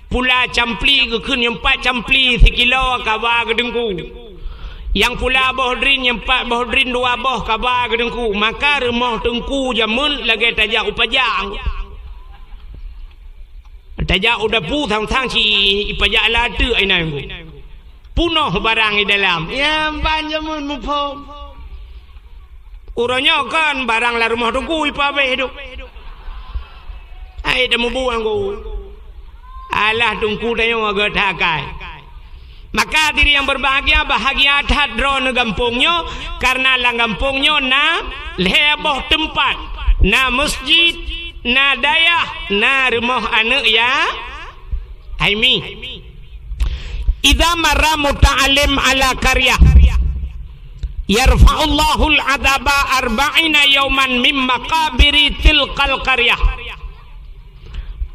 S1: pula campli gekun yang pak campli sekilo kabah ke dengku yang pula bohdrin yang pak bohdrin dua boh kabah ke dengku maka remah tengku jamun lagi tajak upajang tajak udah pu thang si ipajak latu ai nai punoh barang di dalam ya banjamun mupom uranya kan barang la rumah tunggu ipabe hidup ai dah buang ku alah tungku dayo agak takai maka diri yang berbahagia bahagia tat drone gampungnya karena lang gampungnya na leboh tempat na masjid na dayah na rumah anak ya aimi idza marra muta'allim ala qaryah yarfa'ullahu al-'adaba 40 yawman min maqabiri tilqal qaryah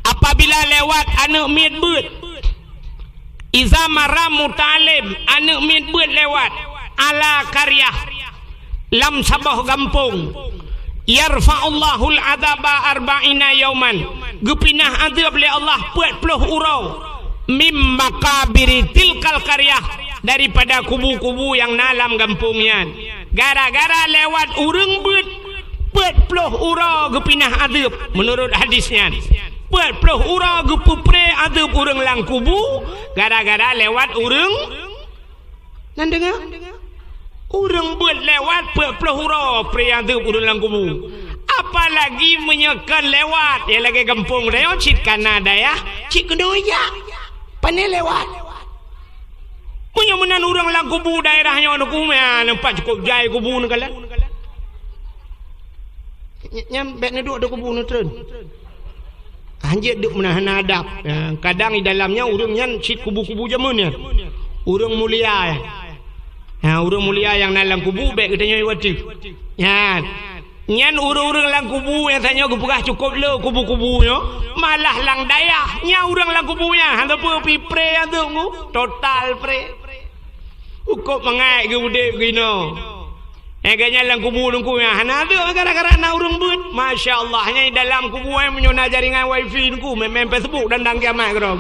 S1: apabila lewat anak miat beut iza marra muta'allim anak miat beut lewat ala qaryah lam sabah gampung yarfa'ullahul adaba arba'ina yauman gepinah adab oleh Allah 40 urau mim makabiri tilkal qaryah daripada kubu-kubu yang nalam gampungnya gara-gara lewat urang beut 40 urau gepinah adab menurut hadisnya 40 urau gepupre adab urang lang kubu gara-gara lewat urang nan dengar urang beut lewat 40 urau pre adab urang lang kubu apalagi menyekan lewat ya lagi gampung dia cik Kanada ya cik Kedoya pandai lewat punya menan urang lang kubu daerahnya ono kumeh nampak cukup jai kubu ni kala nyam bet duduk ada kubu ni tren anjir duk menahan adab kadang di dalamnya urangnya cik kubu-kubu jamannya urang mulia urang mulia yang dalam kubu bet katanya wati ya nyan urang-urang lang kubu yang tanya gepegah cukup le kubu-kubunya malah lang dayah nya urang lang kubunya hang apa pipre atu total pre ukop mengai ke udip gino agaknya lang kubu nungku ya hana ada gara-gara na urang beut masyaallah nya dalam kubu yang menyona jaringan wifi nungku mem Facebook dan dang kiamat kero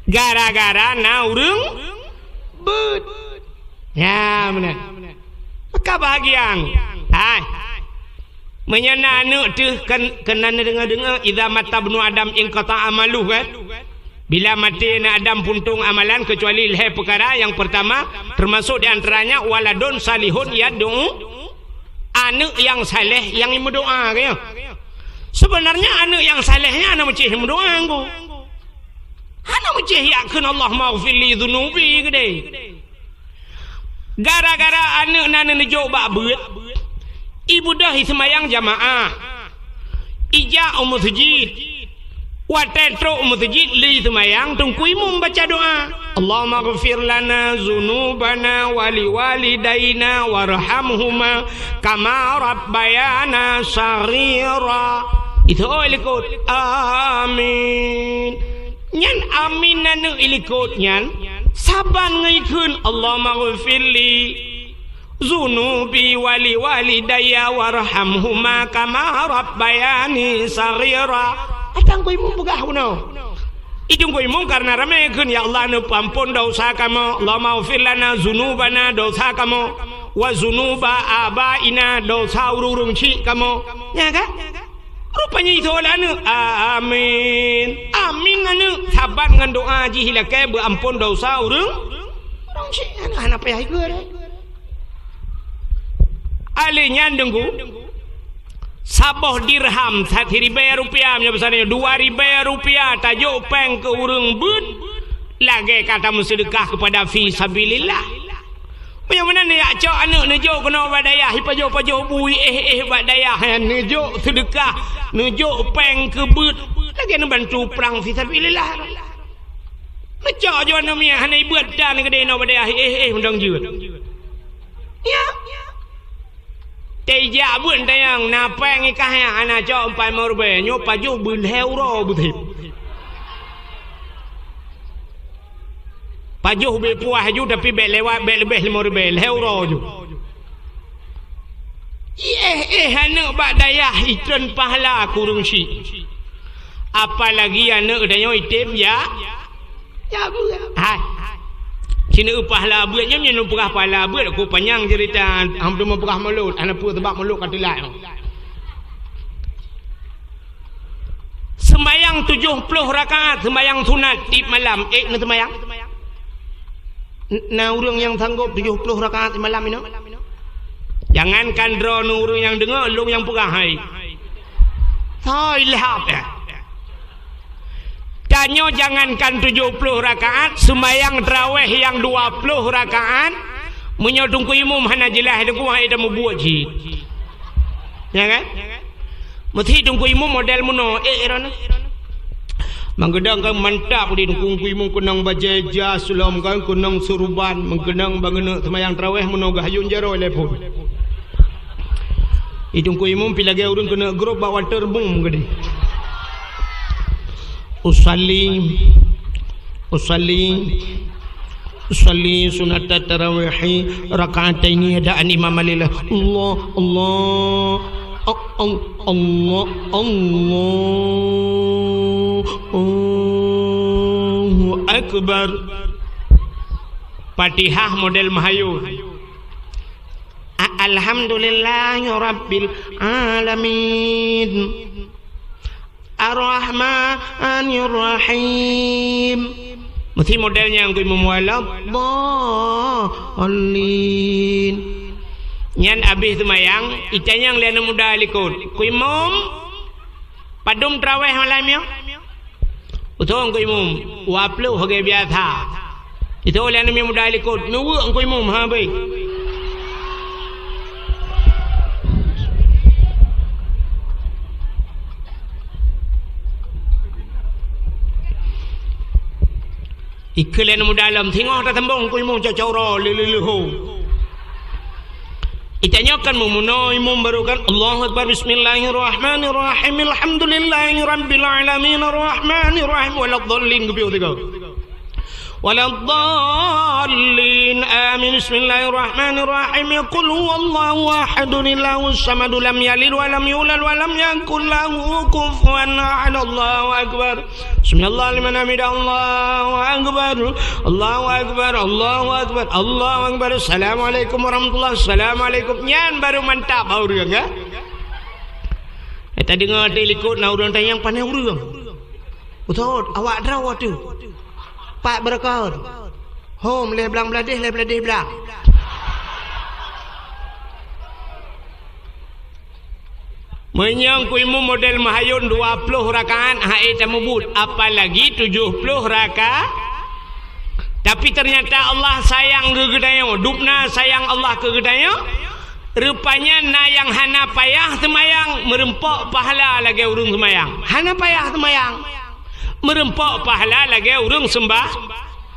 S1: gara-gara na urang beut ya benar maka bahagian hai menyana anak tu kena dengar-dengar idza mata ibnu adam in qata amaluh kan bila mati na Adam puntung amalan kecuali leh perkara yang pertama termasuk di antaranya waladun salihun yad'u anak yang saleh yang berdoa kan sebenarnya anak yang salehnya anak macam berdoa ko anak macam yakin Allah maghfir li dhunubi gede gara-gara anak nana nejo bak beut ibu dah semayang jamaah ija masjid watetro masjid li semayang tungkui membaca doa Allahumma ghfir lana zunubana wali walidaina warhamhuma kama rabbayana saghira itu ilikut amin nyan amin nanu ilikut nyan saban ngaikeun Allahumma ghfir li zunubi wali walidayya warhamhuma kama rabbayani saghira atang ko imong pugah kuno idung ko imong karena ramekeun ya Allah nu pampun dosa kamu Allahumma ghfir lana zunubana dosa kamu wa zunuba abaina dosa urung ci kamu ya kan rupanya itu anu amin amin anu saban ngan doa ji hilake ampun dosa urung ci anak apa ya ieu alinya dengku saboh dirham 1.000 rupiah besarnya 2.000 rupiah tajuk peng ke urang beut lagi kata bersedekah kepada fi sabilillah punya mana ni acok anak nejo kena badayah hipajo bui badayah nejo sedekah nejo peng ke beut lagi nak bantu perang fi sabilillah macam jo namanya hanai beut dan gede no badayah mendang jeut ya Teja bun tayang napeng ikah yang anak cok 4 rupiah nyo pajuh bun euro betul. Pajuh be puah ju tapi be lewat be lebih 5 rupiah euro ju. Anak bak dayah itren pahala kurung si. Apalagi anak dayo item ya. Ya bu. Hai. Sini pahala buatnya nyen perah pahala buat aku panjang cerita hampir memperah mulut anak pu tebak mulut katilah sembayang 70 rakaat sembayang sunat di malam na sembayang na urang yang sanggup 70 rakaat di malam ini jangankan drone urang yang dengar lu yang perah hai ilham ya Tanyo jangankan 70 rakaat sembayang tarawih yang 20 rakaat menyodung ku imam hana jelah dengku hai dah membuat ji ya kan mesti dengku imam model muno erana mangedang kan mantap di dengku imam kunang bajeja sulam kan kunang suruban manggenang bangena sembayang tarawih muno gahayun jaro lepon idungku imam pilage urun kena grup bawa terbung gede usalli Salli sunat tarawih raka'ataini adaan imam lillah. Allah Allahu akbar. Fatihah model Mahayu. Alhamdulillahi rabbil alamin. Ar-Rahmanir Rahim. Mesti modelnya yang kui memualab Dhalin. Nyan habis semayang itanya yang liana muda likut kui mum padum traweh malam ya utong kui mum waplu hoge biasa itu liana muda likut nuwu kui mum ha bai iklan mu dalam tengok tak tembong ku imum cacau leleho itanya kan memunoi imum barukan Allahu akbar bismillahirrahmanirrahim alhamdulillahi rabbil alamin arrahmanir rahim waladdallin gebiu tiga waladdallin amin bismillahirrahmanirrahim qul huwallahu ahadun illahus samad lam yalid wa lam yulad wa lam yakul lahu kufuwan ahad Allahu akbar Bismillah liman hamidah Allahu akbar Allahu akbar Allahu akbar Allahu akbar Assalamualaikum warahmatullahi Assalamualaikum nyan baru mantap urang ya eta dengar telikut na urang tayang pandai urang betul awak draw tu pak berkah home le belang beladih belang menyang kuimu model mahayun 20 rakaat haid tamubud apalagi 70 rakaat tapi ternyata Allah sayang gegedaya dupna sayang Allah gegedaya rupanya na yang hana payah semayang merempok pahala lagi urung semayang hana payah semayang merempok pahala lagi urung sembah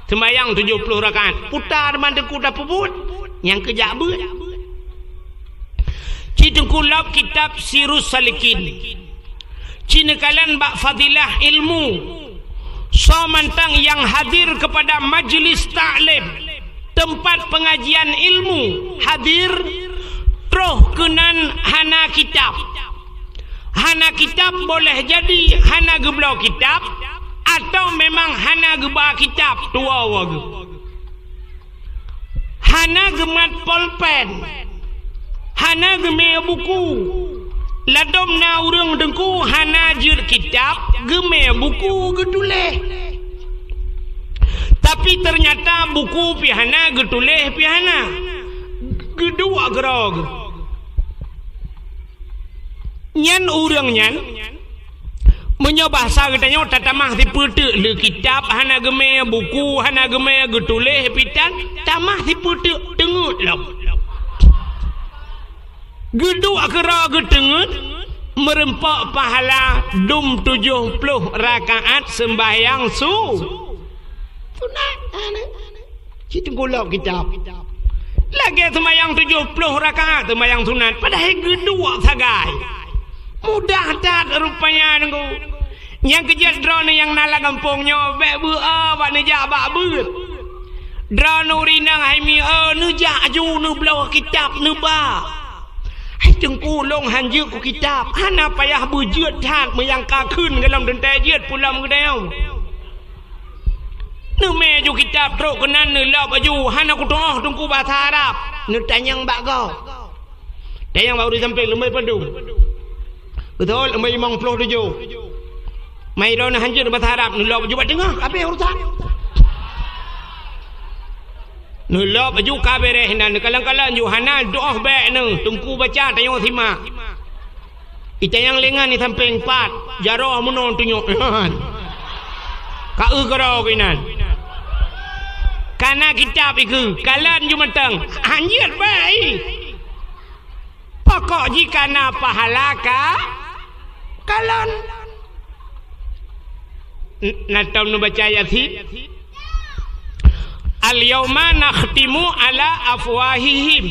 S1: semayang 70 rakaat putar mandek kuda pebut yang kejak bet Cidengkulap kitab Sirus Salikin Cinekalan bak fadilah ilmu Somantang yang hadir kepada majlis ta'lim tempat pengajian ilmu hadir troh kenan hana kitab boleh jadi hana geblau kitab atau memang hana geba kitab tua wagu hana gemat polpen hana geme buku ladom na urang dengku hana jir kitab geme buku getuleh tapi ternyata buku pihana getuleh pihana gedua gerog nyan urang nyan menyoba bahasa katanya tatamah dipetek le kitab hana geme buku hana geme getuleh pitan tamah dipetek dengut lam gedua kera gedengut merempak pahala 70 rakaat sembahyang sunat kita golok kitab lagi sembahyang 70 rakaat sembahyang sunat padahal gedua sagai mudah tak rupanya nengku yang kejat drone yang nala kampungnya bek bua bak nejak bak ber drone urinang haimi nejak ju nu belah kitab nu ba Tengku long hanjuk ku kitab hana payah bujut hat meyangka kun dalam dentai jut pulam gedau nu me ju kitab trok kenan nu lap aju hana ku toh tungku bahasa Arab nu tanyang bak go tanyang baru sampai lemai padu betul lemai 57 mai ron hanjuk bahasa Arab nu lap aju bat tengah apa urusan nulap baju kabere hinan kalang-kalang Yohana doa baik nang tungku baca tayong simak ita yang lengan ni sampai 4 jaro munon tunjuk ka gerau kinan kana kitab iku kalan ju mentang anjir baik pokok jika na pahala ka kalan natam nu baca yasin al-yawma nakhtimu ala afwahihim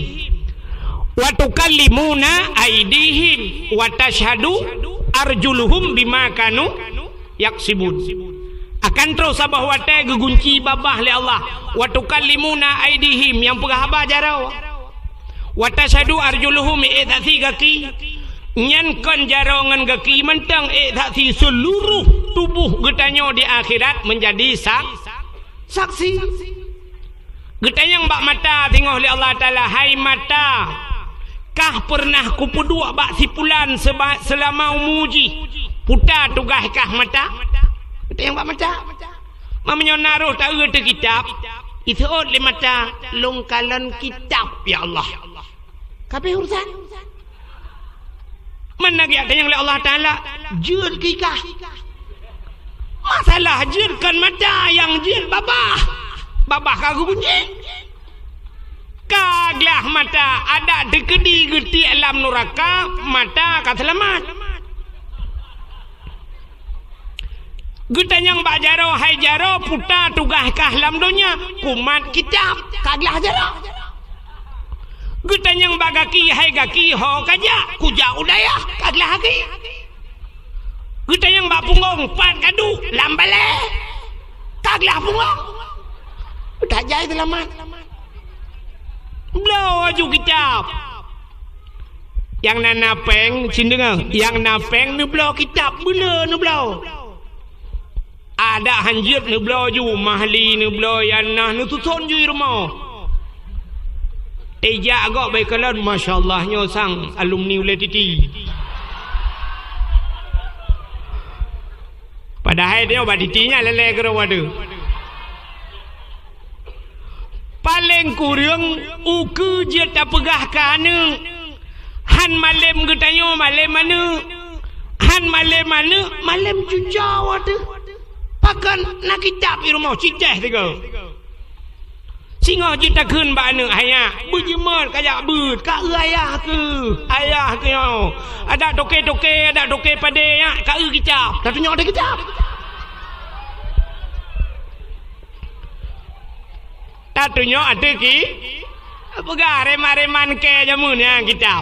S1: wa tukallimuna aydihim wa tashhadu arjuluhum bima kanu yaksibun akan terus abah watai gegunci babah li Allah wa tukallimuna aidihim yang penghabar jarau wa tashhadu arjuluhum idati gaki nyankan jarongan gaki mentang idati seluruh tubuh getanyo di akhirat menjadi saksi getanyang bak mata tengok li Allah Taala hai mata kah pernah kupuduk bak sipulan selama umuji putar tugas kah mata yang bak mata mamanya naruh tak erti kitab itu le mata longkalan kitab ya Allah kabeh urusan mana dia yang oleh Allah Taala jil kikah masalah jil kan mata yang jil babah kagu bunyi kaglah mata ada dekedi geti alam neraka mata kat selamat getanyang bak jaro hai jaro putar tugas kah lam dunia kumat kitab kaglah jaro getanyang bak gaki hai gaki ho kaja kuja udaya kaglah haki getanyang bak punggung pat kadu lam bale kaglah punggung tak jai selamat belau aju kitab yang nanapeng cindengang yang napeng ni belau kitab bela ni belau ada hanjir ni belau ju mahli ni belau yanah ni tutun ju rumah ejak agak baik kalan masyaallah nyo sang alumni oleh titi padahal dia obat titinya lele ke wadu paling kurang uku je tak pegah kana han malam getanyo malam mana han malam mana malam jujau ada pakan nak kitab di rumah cicah tiga singa kita kun ba ne haya berjemar kayak bud ka ayah ke yo ada toke pade ya ka kitab tak tunjuk ada kitab tak tunjuk ada ki apa reman ke jamun yang kitab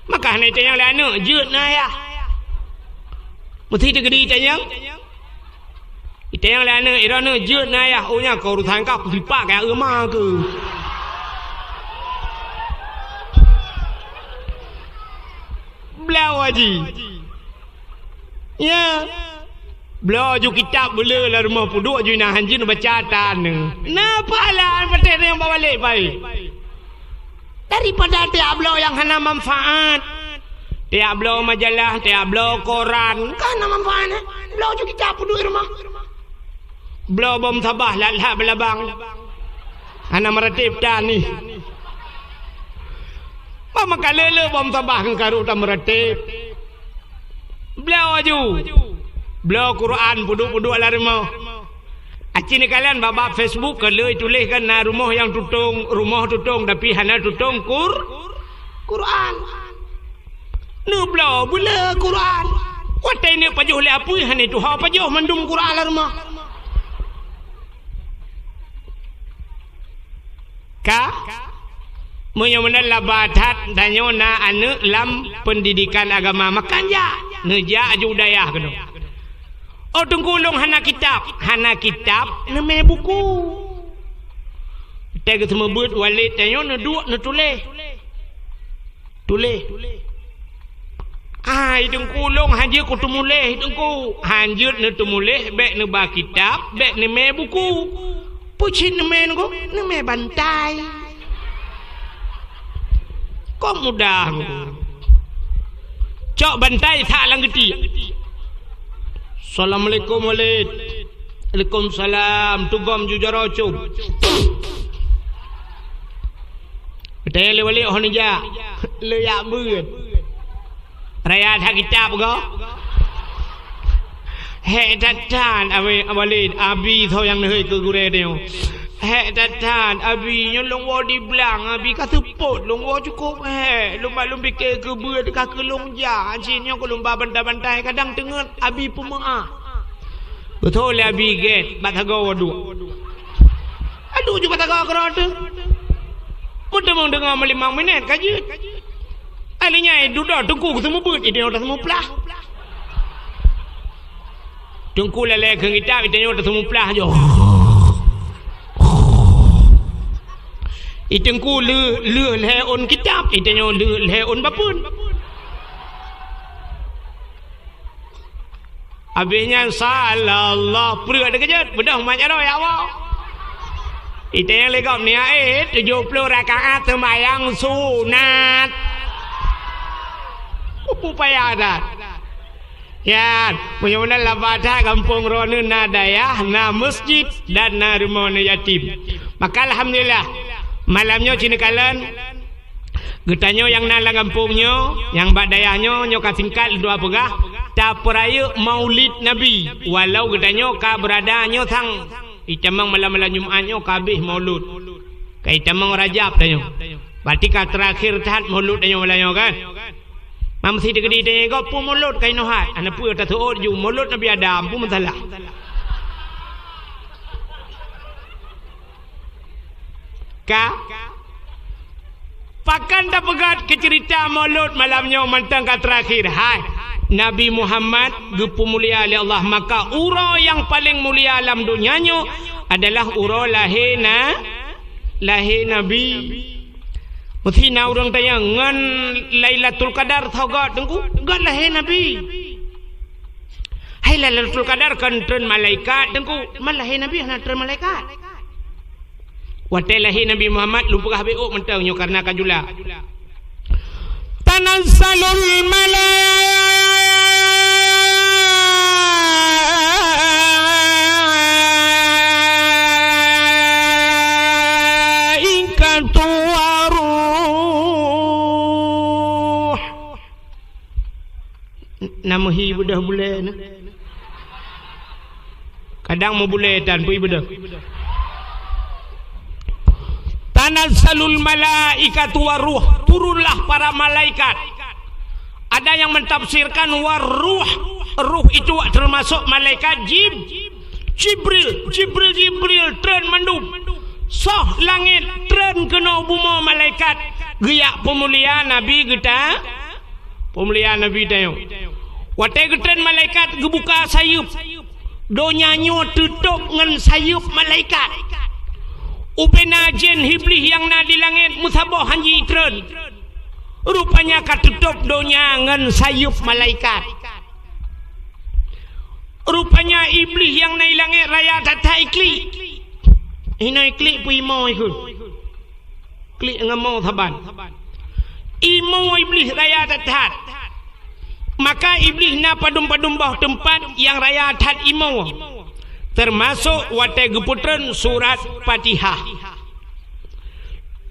S1: maka ni tayang lana jut na ya mesti tegedi tayang ita yang lana irana jut na ya ohnya kau urusan kau dipak kayak emah ke belau haji ya belau ju kitab bela lah rumah puduk ju nak hanjin baca tan napa lah paten yang bawa balik baik daripada tiap belau yang hana manfaat tiap belau majalah tiap belau koran kan hana manfaat belau ju kitab puduk di rumah belau bom sabah lat belabang hana meratib tan ni mama kalele bom sabah kan karu tak meratib belau aju belau Quran puduk-puduk lah rumah aci ni kalian babak Facebook kalau tulis kan na rumah yang rumah tutung tapi hana tutung Quran nu belau bula Quran watai ni pajuh le apui hana tu ha pajuh mandum Quran lah rumah ka menyamana labatat danyo na anu lam pendidikan agama makan ja neja judayah kena oh tungkulung hana kitab neme buku tega semua buat walid danyo na dua na tulis ai tungkulung haji ku tumuleh tungku hanjut na tumuleh bek na ba kitab bek neme buku pucin neme ko neme bantai kok mudah cok bantai tak lang geti Assalamualaikum walid Waalaikumsalam tugam jujara cum betul le walid hon ja le ya beut raya tak kitab go he datan walid abi thau yang hei ke gure deu he datan abi nyolong wo di belang abi kata pot long wo cukup he lumba fikir ke beut ka ke long ja jinnya ko lumba bantai kadang tengah abi pemaaf betul le abi get batago wadu aduh ju batago kerota mudah mong dengar 5 minit kajut alinya duduk tunggu semua beut ide dah semua plah tungku lelai ke kitab itanya tersemua pelah je itengku le leon kitab itanya le leon bapun habisnya salallah pura ada kejut bedah macam ya Allah itanya legap ni 70 rakaat sembahyang sunat upaya dah ya punya labada kampung Ronu Nadaya na masjid dan na rumah yatim maka alhamdulillah malamnya cina kalian getanyo yang nalang kampungnya yang badayahnya nyoka singkat dua pegah tak peraya maulid Nabi walau getanyo ka beradanya thang icamang malam-malam Jumatnya kabeh maulud kai camang Rajab tanyo berarti ka terakhir tahat maulud tanyo malamnya kan mamsi digedi de go pu maulud kai no hat ana pu ta thu ju maulud Nabi Adam pu masalah ka pakan dah pegat ke cerita maulud malamnya mantang ka terakhir hai Nabi Muhammad gepu mulia oleh Allah maka ura yang paling mulia alam dunianya adalah ura lahir Nabi mesti na orang tanya ngan Lailatul Qadar thogot tengku god lahir Nabi hai Lailatul Qadar kan tren malaikat tengku mal lahir Nabi hana tren malaikat wate lahir Nabi Muhammad lumpur habis mentang nyo karena kajula tanazalul malaikatu waruh nama hi bedah bulan kadang mau bulan dan pui bedah tanazalul malaikatu waruh turunlah para malaikat ada yang mentafsirkan waruh ruh itu termasuk malaikat Jibril tren mandum soh langit tren kena buma malaikat geyak pemuliaan Nabi kita pemuliaan Nabi tayo watai tren malaikat gebuka sayup donyanyo tutup ngan sayup malaikat upena jen hiblis yang na di langit musabah hanji tren rupanya katutup donya ngan sayup malaikat rupanya iblis yang na di langit raya tata ikli ina ikli pu imo ikut klik ngamau thaban imo iblis raya tatat maka iblis na padum-padum bawah tempat yang raya tat imo termasuk watai geputren surat Fatihah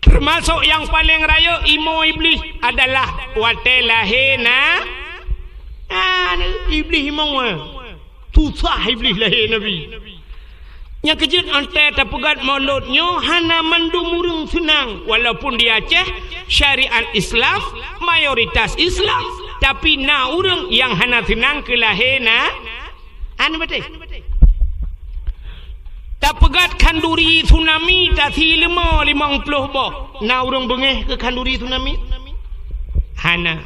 S1: termasuk yang paling raya imo iblis adalah watai lahirna iblis imo susah iblis lahir Nabi yang kejut ante tapugat mauludnya hana mandumurung senang walaupun di Aceh syariat Islam mayoritas Islam tapi na urang yang hana senang ke lahirna betul tak pegat kanduri tsunami tak si 50 boh na urang bengeh ke kanduri tsunami hana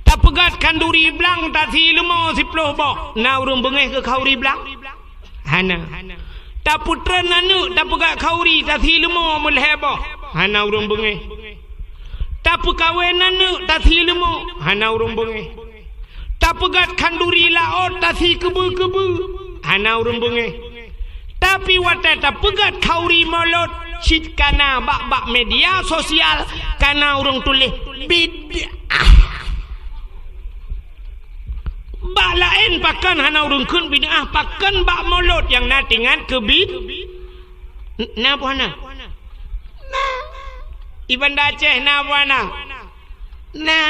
S1: tak pegat kanduri blang tak si 50 boh na urang bengeh ke kauri blang hana tak putra nanu tak pegat kauri tak si 50 boh hana urang bengeh tak pekawin nanu tak si 50 hana urang bengeh tak pegat kanduri laot tak si kebu-kebu hana urang bengeh tapi watata pegat kauri maulud sit kana bak media sosial kana urang tulis bid'ah bak lain pakan hana urang kun bid'ah pakan bak maulud yang natingan ke na puana Ibanda Aceh na puana na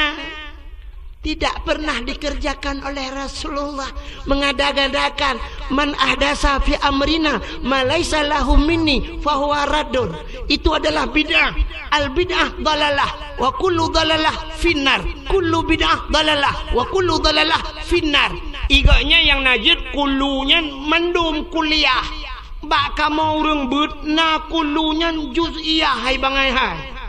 S1: tidak pernah dikerjakan oleh Rasulullah mengada-gadakan man ahdasa fi amrina ma laisa lahu minni fahuwa raddun itu adalah bid'ah al bid'ah dalalah wa kullu dalalah finnar kullu bid'ah dalalah wa kullu dalalah finnar iganya yang najid kullunya mendum kuliah bak kamu urang beut na kullunya juz'iyah hai bangai hai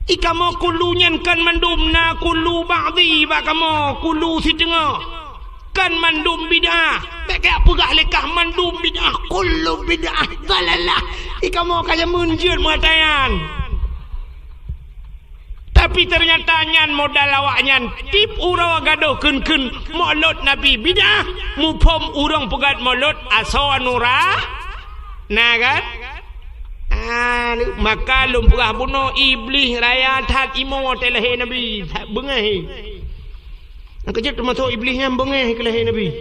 S1: ikamo kulunyan kan mandum na kulu ba'di ba kamo kulu si tengah kan mandum bid'ah tak kaya pegah lekah mandum bid'ah kullu bid'ah dalalah ikamu kaya munjur matayan tapi ternyata nyan modal awaknya tip urawa gaduh kun maulud nabi bid'ah mupom urang pegat maulud asawanura nah kan maka lumpurah bunuh iblis raya tat imo telahi nabi bengah kejap termasuk iblis yang bengah ke lahir nabi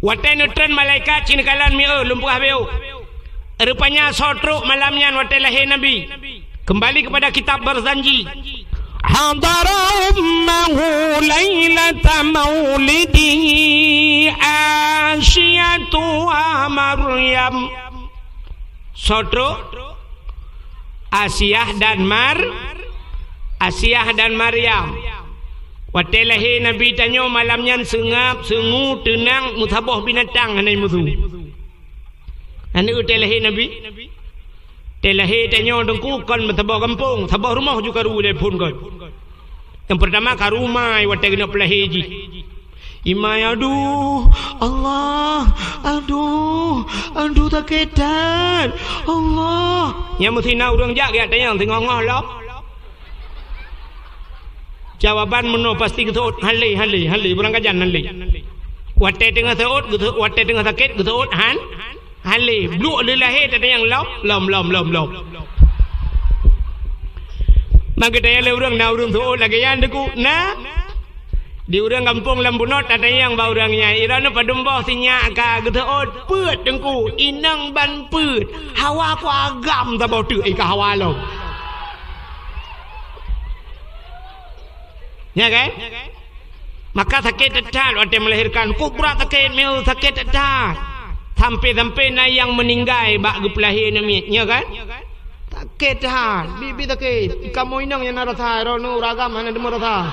S1: watan nutran malaikat cina kalan mi'u lumpurah biu rupanya sotruk malamnya watan lahir nabi kembali kepada kitab berzanji hadarummahu laylata maulidihi asyatu wa maryam sotruk Asyah dan Maryam waktu lahir Nabi tanya malamnya sengap sengu tenang mutabah binatang hanai musuh ane waktu lahir Nabi lahir tanya dengku kan mutabah kampung tabah rumah juga ru telefon kan yang pertama ka rumah waktu kena pelahir ji imai aduh Allah aduh taketan Allah yang mesti nak urang jak dia tanya tengok ngah jawaban meno pasti ketut hali berang kajan hali wate tengah teut wate tengah sakit ketut hali bluk le lahir ada yang lom maka tanya le urang na urang teut lagi yang deku na di urang kampung lambunot ada yang ba urangnya irana padembah sinyak ka ketut peut dengku inang ban peut hawa ku agam ta bau tu ka hawa lo ya kan maka sakit tetat waktu melahirkan kubra sakit mel sakit tetat sampai na yang meninggal bak gepelahir nami ya kan sakit tetat bibi sakit kamu inang yang narasa rono ragam hana demo rasa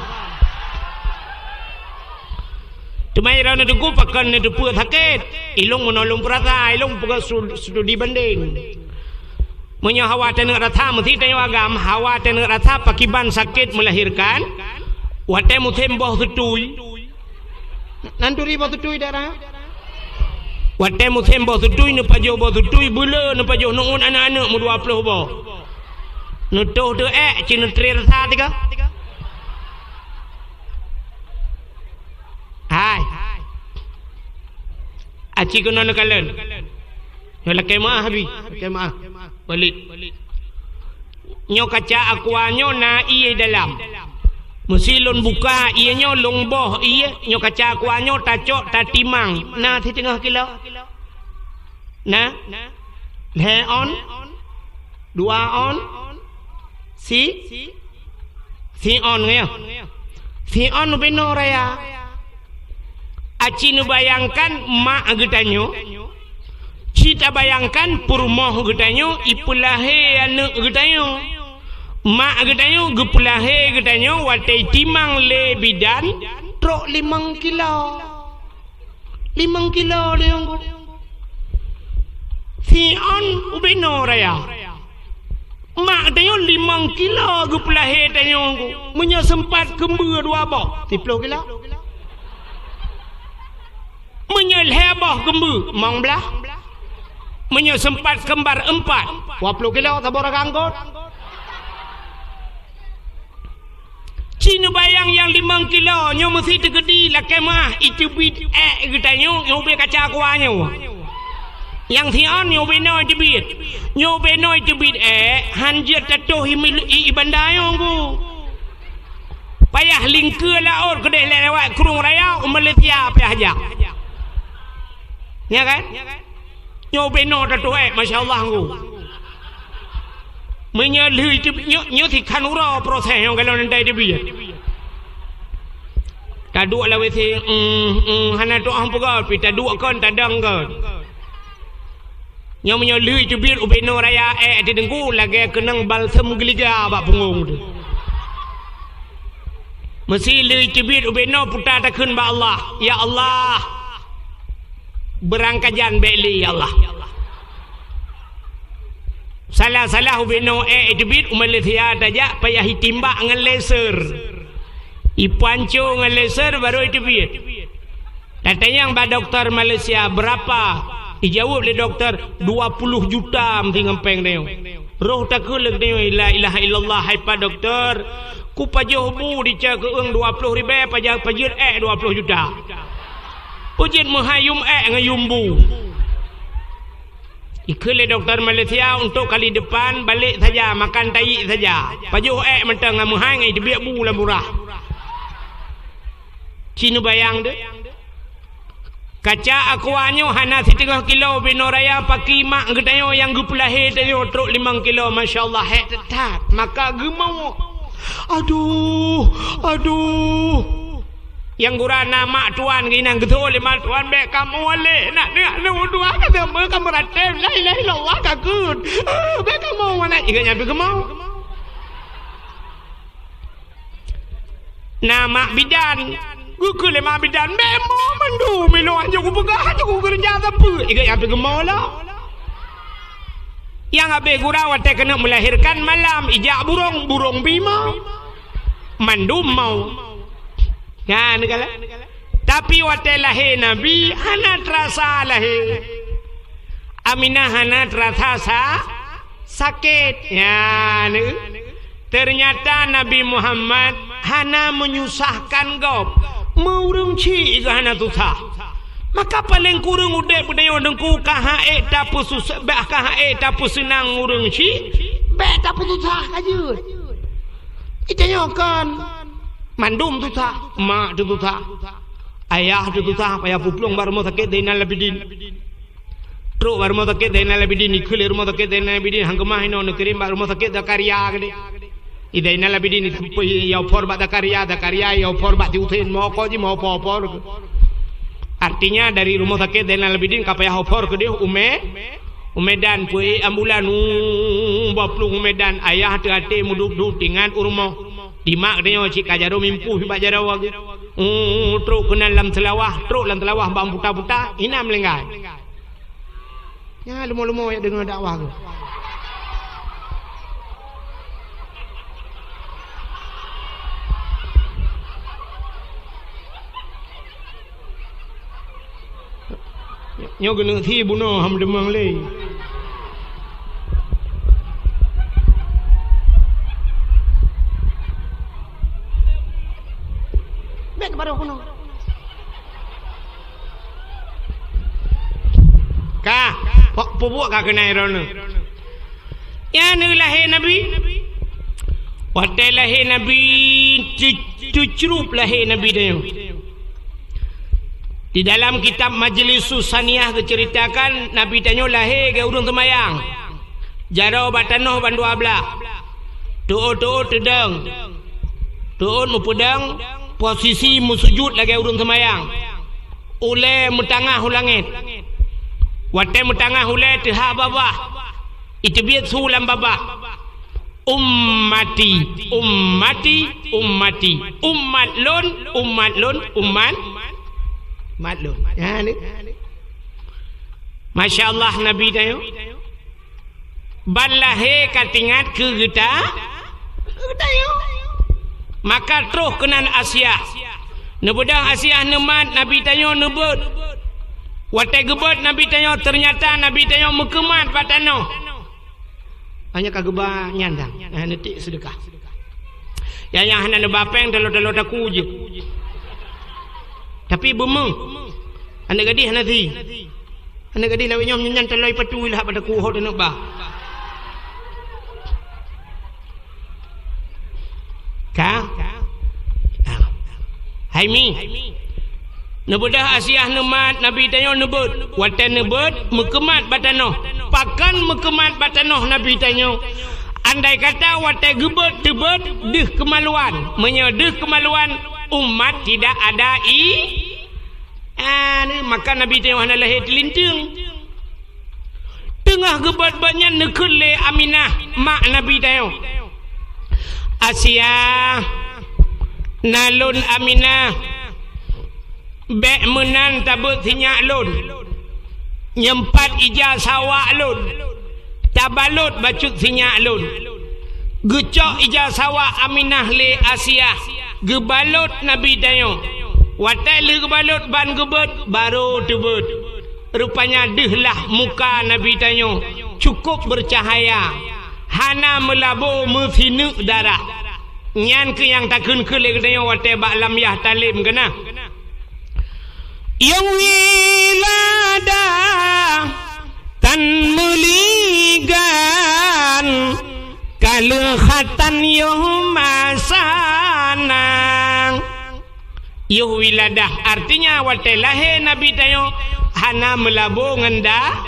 S1: tumai rono dugu pakan ne dupu sakit ilung menolong perasa ilung puga studi banding munya hawa tengah rasa mesti tanya agam hawa tengah rasa pakiban sakit melahirkan wate mutem boh tutui nanturi boh tutui darah wate mutem boh tutui nu pajo boh tutui bula nu pajo nungun anak-anak mu 20 boh nu toh tu cina trir sa tiga hai aci kono nak kalen yo la kemah habi kemah balik nyo kaca akuanyo na iye dalam musilun buka ianya longboh iya nyo kaca kuanyo tacok tatimang na di tengah kilo na le on dua on si on ya si on beno raya aci nu bayangkan mak getanyo cita bayangkan purmoh getanyo ipulahe anak getanyo mak getanyo gepulahe getanyo watai timang le bidan trok 5 kilo le nggo si on ubeno raya mak getanyo 5 kilo gepulahe tanyo nggo munya sempat kembe 2 boh 10 kilo munya leboh kembe mong belah munya sempat kembar 4 20 kilo sabora kangkot Cina bayang yang 5 kilo nyo mesti tegedi lah kemah itu bit getanyo nyo be kaca kuanyo yang thian nyo be no itu bit hanjir tatuh ibandayo nggu payah lingke la or kedeh lewat kurung raya Malaysia payah aja ya kan nyo be no tatuh masyaallah nggu menyalui nyo thì khăn uro proses yang kalau nanti dia biar taduk lah wesi hana tu ang pugal pi taduk kon tadang kon nyo menyalui tu biar ubeno raya di dengku lagi kenang balsam geliga bak pungung tu mesti lui tu biar ubeno putar takun ba Allah ya Allah berangkajan beli ya Allah salah ubeno itu bit Malaysia aja payah hitimbak dengan laser Ipancung laser baru itu biar. Katanya yang doktor Malaysia berapa? Dijawab oleh doktor 20 juta mesti ngempeng dia. Roh tak kelek dia la ilaha illallah hai pa doktor. Ku pajuh bu dicak ke 20 ribu pajak pajir 20 juta. Ujin menghayum ngayum bu. Ikut doktor Malaysia untuk kali depan balik saja makan tai saja. Pajuh mentang menghang ai dibiak bu lah murah. Cina bayang deh. Kaca akuanyo hana 3 kilo binoraya paki mak gedayo yang gupulahe tayo truk 5 kilo masyaallah hek tetat maka gemau. Aduh. Yang gurana mak tuan ginang getol mak tuan bek kamu ale nak dua kata kamu ratem la ilaha illallah kakut. Bek kamu mana iganya be gemau. Nama bidan Gugu lemah bidan memo mandu milo aja ku pegah aja ku kerja apa iga yang gemau lah yang abe gura wate kena melahirkan malam ijak burung bima mandu mau kan kala tapi wate lahir nabi hana terasa lahir Aminah hana terasa sakit ya ternyata Nabi Muhammad hana menyusahkan gop murung ci hana tusa maka paling kurang udah budaya dengku kahae tapu susah bah kahae tapu senang urung ci bah tapu tusa aja itanya kan mandum tusa mak tusa ayah tusa payah puplung baru mau sakit Zainal Abidin truk baru mau sakit Zainal Abidin ikut rumah sakit Zainal Abidin hanggemah ino nekirim baru mau sakit Zakaria gede Zainal Abidin yau por bat Zakaria yau por bat diutin mau kau ji mau por artinya dari rumah sakit Zainal Abidin kapaya por ke dia umedan pui ambulan baplung umedan ayah hati muduk dengan urmo dimak dia cik kajaro mimpu hibak jarawa truk kena lam telawah bang buta ina melenggai ya lumo ya dengar dakwah tu nyo kena thi bunuh ham demang le bek baru kuno ka pupuk ka kena irono ya ni lahir nabi wate lahir nabi cucurup lahir nabi dia. Di dalam kitab Majlis Susaniyah diceritakan Nabi tanyo lahir ke urung temayang. Jarau batanoh ban 12. Tuut tedang. Tuut mupedang posisi musujud lagi urung temayang. Ule mutangah ulangit. Wate mutangah ule teha bawah. Itu biat sulam bawah. Ummati. Maklum. Ya ni. Masya Allah Nabi tayo. Balahe katingat ke kita. Tayo. Maka terus kenan Asia. Nebudang Asia nemat Nabi tayo nebut. Watai gebut Nabi tayo ternyata Nabi tayo mekemat patano. Hanya kageba nyandang. Netik sedekah. Yang hana nebapeng telur-telur taku je. Tapi bemeng anak gadis nanti anak gadis lawak nyom nyanyan teloi patu lah pada kuhut nak bah ka haimi nebudah Asiah nemat Nabi tanyo nebut watan nebut mekemat batanoh pakan mekemat batanoh Nabi tanyo andai kata watai gebet tebet deh kemaluan menyedeh kemaluan umat tidak ada maka Nabi tengah lahir telinting tengah gebat banyak nekele Aminah mak Nabi tengah Asia nalun Aminah bek menan tabut sinyak lun nyempat ijaz sawak lun tabalut bacut sinyak lun gecok ijaz sawak Aminah le Asia gebalut Nabi tayo watai le gebalut ban gebet baru tebet rupanya dehlah muka Nabi tayo cukup bercahaya hana melabo mefinu darah nyan ke yang takun ke le tayo watai bak lam yah talim kena yang wilada tan meligan kalehatan yuh masanang yuh wiladah artinya watai lahir Nabi tayo hana melabo ngendara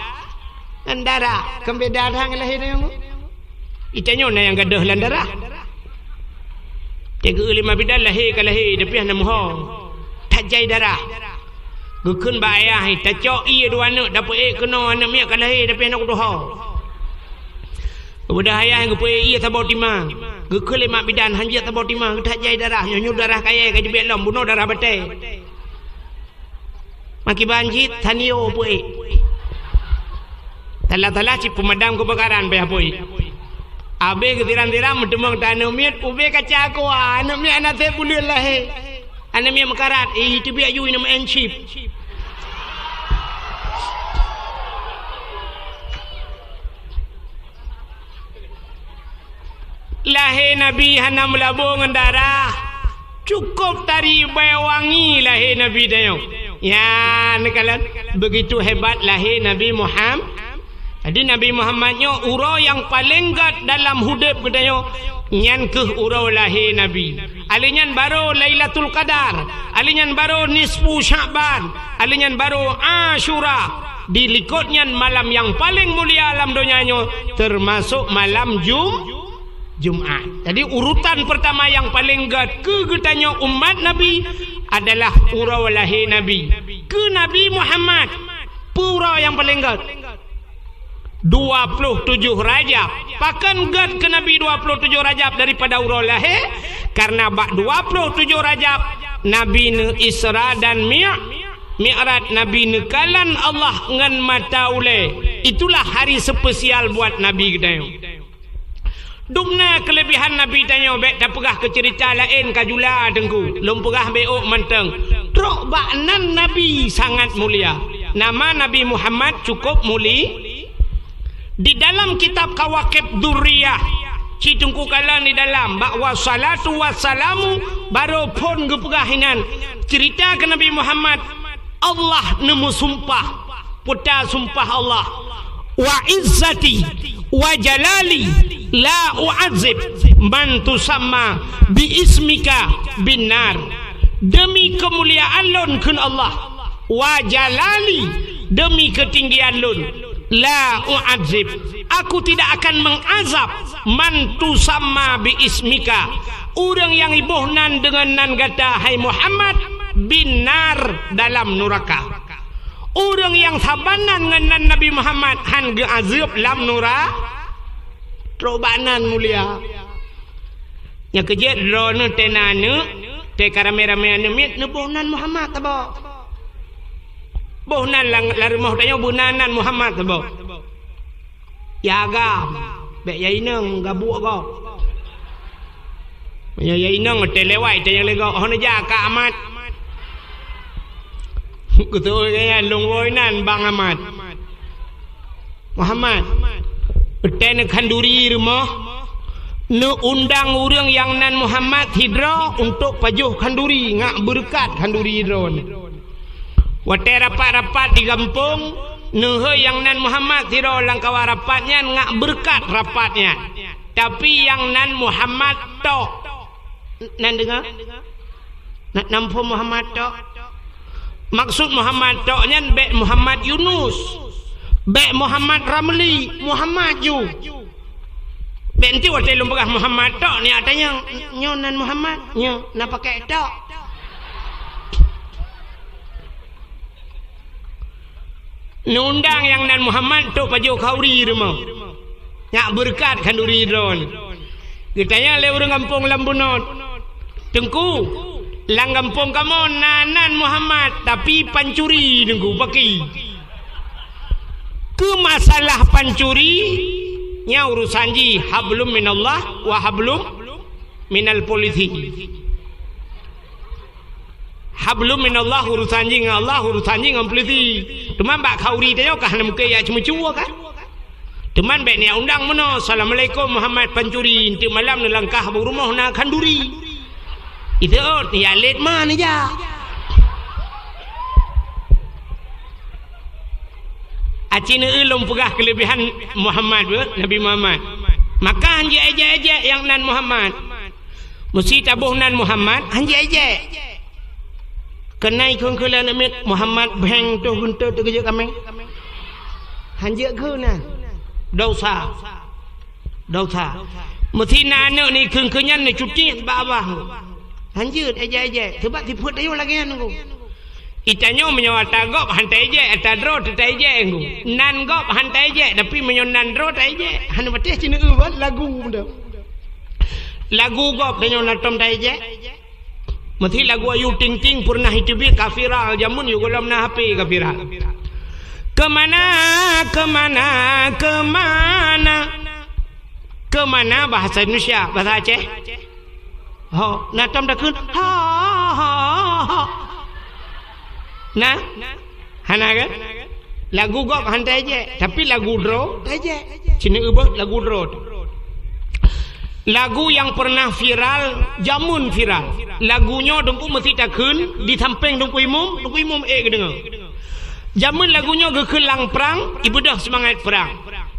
S1: kembe darah lahir tayo itanyo na yang gadah landara tega lima bidan lahir ka lahir tapi hana mohong tak jai darah gukun ba ayah tak cok iya dua anak dapat kena anak miak ka lahir tapi anak doha budak ayah yang gupoi iya tabau timang gukun lima bidan hanjat tabau timang tak jai darah nyonyo darah kaya ka jebek lom bunuh darah batai maki banjit tanio poi tala-tala cip pemadam kebakaran payah poi abe ketiran-tiran mentemang tanah miat ube kaca aku anak miat anak teh bulan lahir anak miat mekarat itu biar you nama enchip lahir Nabi hana melabung darah cukup tari wangi lahir Nabi tayo ya nekalan begitu hebat lahir Nabi Muhammad. Jadi Nabi Muhammadnya urau yang paling gat dalam hidup katanya nyan ke urau lahir Nabi. Alinyan baru Lailatul Qadar, alinyan baru nisfu Sya'ban, alinyan baru Ashura. Dilikutnya malam yang paling mulia alam dunianya termasuk malam Jumat. Jadi urutan pertama yang paling gat ke katanya umat Nabi adalah urau lahir Nabi. Ke Nabi Muhammad pura yang paling gat 27 Rajab. Pakan gad ke Nabi 27 Rajab daripada urau lahir karena bak 27 Rajab Nabi ne Isra dan Mi'raj Nabi ne kalan Allah ngan mata ule. Itulah hari spesial buat Nabi kita. Dumna kelebihan Nabi tanya bek tak pegah ke cerita lain kajula tengku. Lom pegah beok manteng. Trok baknan Nabi sangat mulia. Nama Nabi Muhammad cukup mulia. Di dalam kitab Kawakib Durriyah citungku kalan di dalam bahwa salatu wassalamu baru pun gepegahinan cerita ke Nabi Muhammad Allah nemu sumpah puta sumpah Allah wa izzati wa jalali la u'adzib man tusamma bi ismika binar demi kemuliaan lun kun Allah wa jalali demi ketinggian lun la u'adzib aku tidak akan mengazab man tusamma bi ismika orang yang ibuhnan dengan nan kata hai Muhammad binar dalam neraka orang yang sabanan dengan Nabi Muhammad han ge azab lam neraka robanan mulia nya kejet drone tenane te karame-rame ane mit nebuhnan Muhammad tabo bohnan lari moh tanya bunanan Muhammad tabo ya agam bek ya inang gabuk ko ya inang telewai tanya lego hone jaka amat kutu kaya longwoinan bang amat Muhammad ten khanduri rumah ne undang orang yang nan Muhammad hidra untuk pajuh khanduri ngak berkat khanduri hidra watai rapat-rapat di kampung nehe yang nan Muhammad hidra langkawa rapatnya ngak berkat rapatnya tapi yang nan Muhammad tok nan dengar nak nampu Muhammad tok maksud Muhammad toknya bek Muhammad Yunus bek Muhammad Ramli Muhammad ju bek nanti watai lumpagah Muhammad tok ni adanya nyonan Muhammad nyo nak pakai tok nundang yang nan Muhammad tok pajo kauri rumah nyak berkat kanduri drone kitanya le urang kampung Lambunot tengku lang kampung kamu nanan Muhammad tapi pancuri tengku paki ke masalah pancuri nya urusan ji hablum minallah wa hablum minal polisi hablum minallah urusan jing Allah urusan jing ampliti teman bak khauri tanya kah nak muka ya cuma cua kan teman baik ni undang mana assalamualaikum Muhammad pancuri inti malam ni langkah rumah nak kanduri itu ya let mana ja acina ulum pegah kelebihan Muhammad Nabi Muhammad maka hanji aja yang nan Muhammad mesti tabuh nan Muhammad hanji aja kenai kong kelan amit Muhammad beng tu guntur tu kerja kami hanji ke nan dosa mesti nak ni keng-kenyan ni cuti babah hanji aja sebab tiput ayo lagi anu itanyo menyawa tagop hantai je atadro tetai je nan gop hantai je tapi menyo nan dro tai je han patih cina ubat lagu gop menyo natom tai je mesti lagu ayu ting ting purnah hitibi kafirah jamun yu golam na hapi kafirah kemana bahasa Indonesia bahasa Aceh ho natom dakun ha nah hana kan lagu gop hantai je tapi lagu dro aja cina ubah lagu dro lagu yang pernah viral jamun viral lagunya dengku mesti takun di samping dengku imum kedengar jamun lagunya gekelang perang ibu dah semangat perang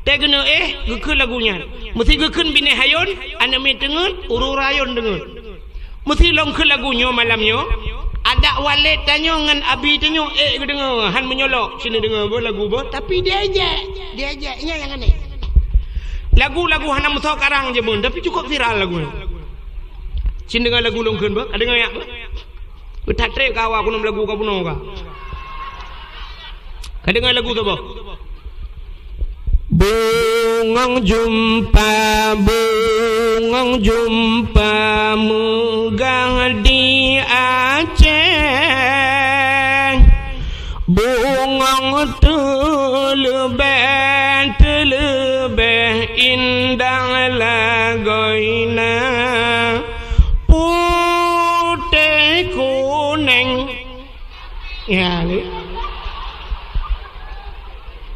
S1: tegena geke lagunya mesti geken bini hayun anak mi dengar ururayun dengar mesti long ke lagunya malamnya ada walid tanya dengan abi tanya kedengar han menyolok sini dengar lagu tapi dia aja nya yang aneh lagu-lagu hana musa karang je pun tapi cukup viral lagu sini dengar lagu longkeun ba ada dengar ya betatre ka awak kuno lagu ka puno ka dengar lagu tu ba bungang jumpa megah di Aceh bungang telebeh indah lagoina putih kuning ya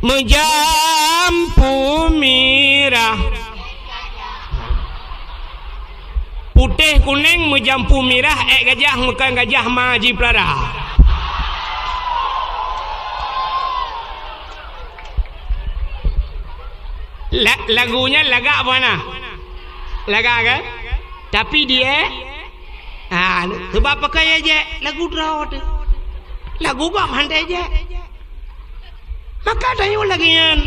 S1: menjampu mirah putih kuning menjampu mirah gajah bukan gajah maji prara lagunya laga mana laga kan tapi dia sebab pakai aja lagu drawat lagu gam hantai aja maka tanya lagi kan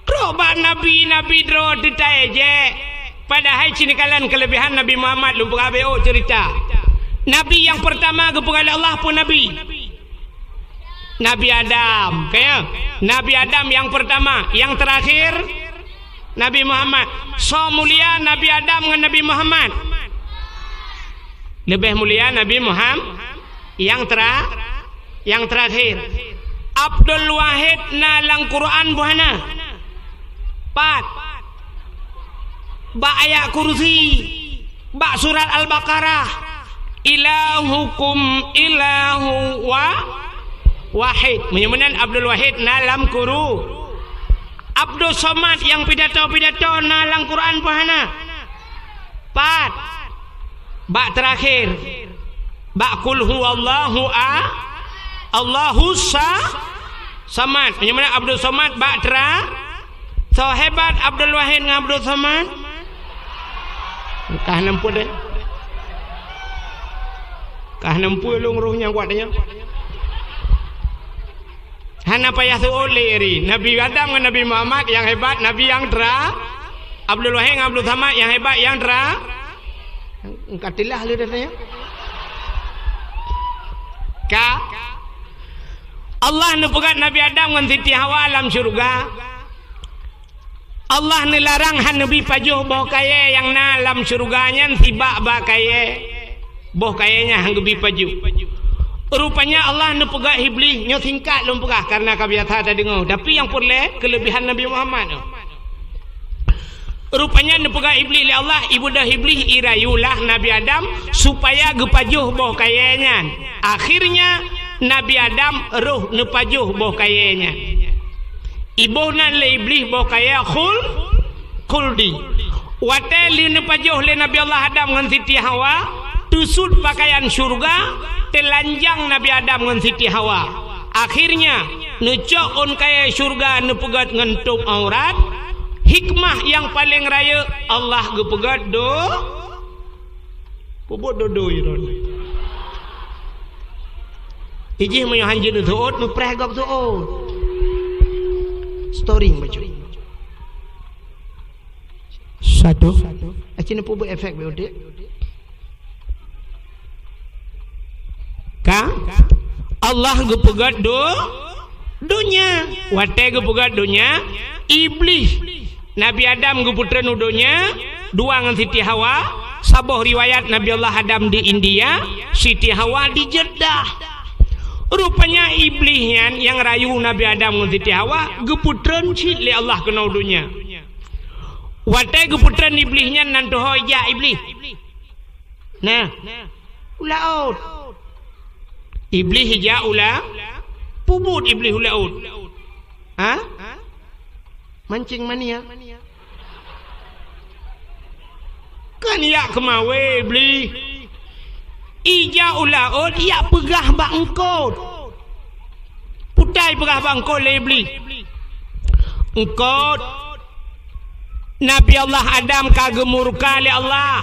S1: robat nabi drawat detai aja padahal sini kalian kelebihan Nabi Muhammad lumpur ABO cerita nabi yang pertama kepada Allah pun Nabi Adam kaya Nabi Adam yang pertama yang terakhir Nabi Muhammad so mulia Nabi Adam dengan Nabi Muhammad lebih mulia Nabi Muhammad yang terakhir Abdul Wahid nalang Quran buhana 4 ba ayat kursi ba surat Al-Baqarah ilahukum ilahu wahid menyamanan Abdul Wahid nalam kuru Abdul Somad yang pidato nalang Quran pahana 4 bak terakhir bak kul huwallahu Allahu samad menyamanan Abdul Somad bak so hebat Abdul Wahid dengan Abdul Somad kah nampu deh kah nampu long rohnya kuatnya hana payah tu oleh Nabi Adam dengan Nabi Muhammad yang hebat Nabi yang Abdul Wahid dengan Abdul Samad yang hebat yang katilah lu datanya Allah ni pegat Nabi Adam dengan Siti Hawa alam syurga Allah ni larang han Nabi pajuh boh kaya yang na alam syurganya tiba ba kaya boh kayanya hang gebi pajuh rupanya Allah ni pegak Iblis nyo singkat lum pegah karena kabiasa tadi dengar tapi yang boleh kelebihan Nabi Muhammad Rupanya nepega iblis li Allah, ibu dah iblis irayulah Nabi Adam supaya gepajuh boh kayanya. Akhirnya Nabi Adam roh nepajuh boh kayanya. Ibu nan le iblis boh kaya khuldi. Wate li nepajuh le Nabi Allah Adam ngan Siti Hawa, tusud pakaian surga, telanjang Nabi Adam ngan Siti Hawa. Akhirnya necok on kaya surga nepegat ngentup aurat. Hikmah yang paling raya Allah gepegat puput dodo iron. Ijih mayo hanjeun tuot nu preh gok tuot. Story baca. Satu. Acina puput efek beode. Ka Allah gepegat dunya. Wate gepegat dunya iblis. Nabi Adam guputra nudonya dua ngan Siti Hawa. Saboh riwayat Nabi Allah Adam di India, Siti Hawa di Jeddah. Rupanya iblisnya yang rayu Nabi Adam ngan Siti Hawa guputran cik li Allah kena udunya. Watai guputran iblisnya nanti hoja iblis. Nah, ulaut. Iblis hija ula pubut iblis ulaut. Hah? Mancing mania kan ya kemawe beli ija ulaut ya pegah bangkot putai pegah bangkot le beli engkot Nabi Allah Adam kagemurka le Allah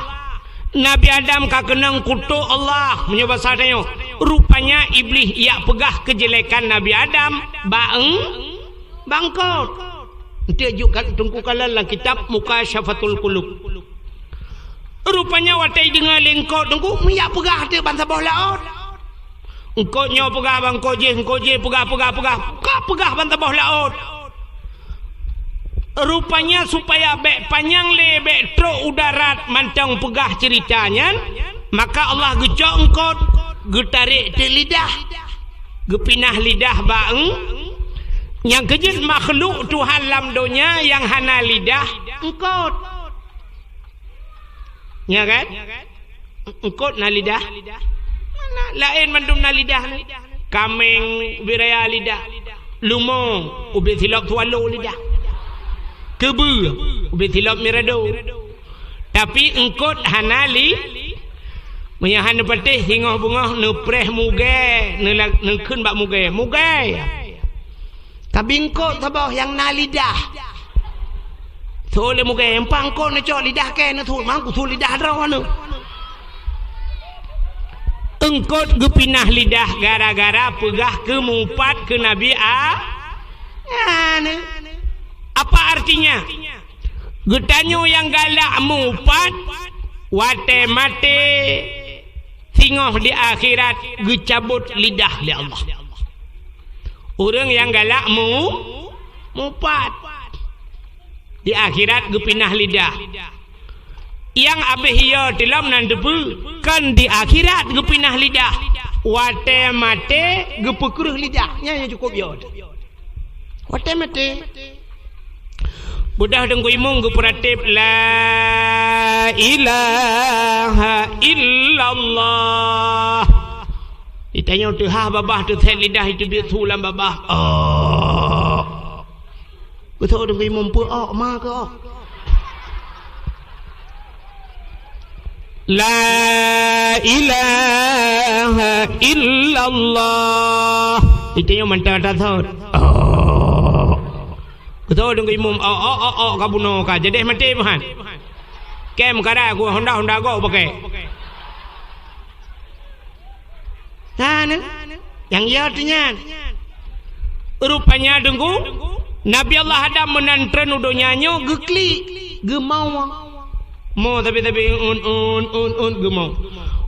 S1: Nabi Adam kakenang kutu Allah menyebab sadanya rupanya iblis ya pegah kejelekan Nabi Adam bangkot. Nanti ajukan tunggu kalah dalam kitab Mukasyafatul Qulub. Rupanya watai dengar lengkot tunggu miyak pegah dia bangsa bawah laut. Engkau nyo pegah bang koje pegah bangsa bawah laut. Rupanya supaya bek panjang le bek tro udarat mantang pegah ceritanya, maka Allah gecok engkau getarik te lidah. Gepinah lidah bang yang kejut makhluk Tuhan lam dunia yang hana lidah engkot ya kan engkot na lidah mana lain mandum na lidah kameng biraya lidah lumong ubi tilok tualo lidah kebu ubi tilok mirado tapi engkot hana menyahan petih hingoh bungah nepreh muge nekun bak muge tapi engkau tabah yang na lidah. Tole muka empang kau nak cok lidah ke nak tu mangku tu lidah rawan tu. Engkau gepinah lidah gara-gara pegah ke mumpat ke Nabi Apa artinya? Getanyo yang galak mumpat wate mate singoh di akhirat gecabut lidah li Allah. Orang yang galak mupat di akhirat gepinah lidah. Yang abih ya dalam nandepu kan di akhirat gepinah lidah. Wate mate gepekruh lidahnya yang cukup ya. Wate mate. Budah dengku imung geperatip la ilaha illallah. Ditanya tu babah tu teh lidah itu dia tulang babah. Betul dengan imam pun mak ke La ilaha illallah. Ditanya mantap tak tahu. Betul dengan imam kabuno ka jadi mati bahan. Kem kara aku Honda go pakai. Yang ia artinya rupanya dengku Nabi Allah Adam menantren udonyanyo gekli gemau mau tapi gemau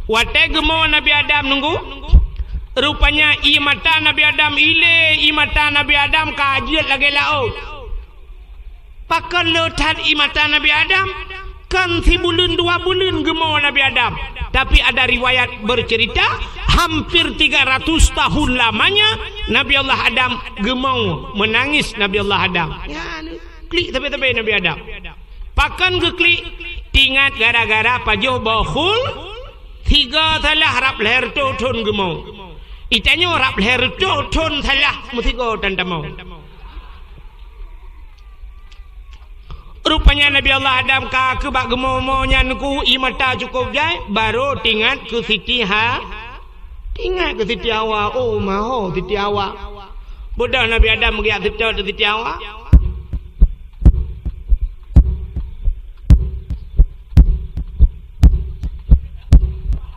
S1: wate gemau Nabi Adam nunggu rupanya imata Nabi Adam imata Nabi Adam kajiat lagi laut pakar letat imata Nabi Adam kan 1 bulan 2 bulan gemau Nabi Adam. Tapi ada riwayat bercerita hampir 300 tahun lamanya Nabi Allah Adam gemau menangis Nabi Allah Adam. Ya, klik tapi Nabi Adam. Pakan gekli tingat gara-gara pajuh bakhul 3 telah rap leher totun gemau. Itanya rap leher totun telah mutigo dan damau. Rupanya Nabi Allah Adam ke bak gemomonya nuku imata cukup jai baru tingat ke Siti tingat ke Siti Hawa. Oh maho Siti Hawa. Bodoh Nabi Adam giat ke Siti Hawa.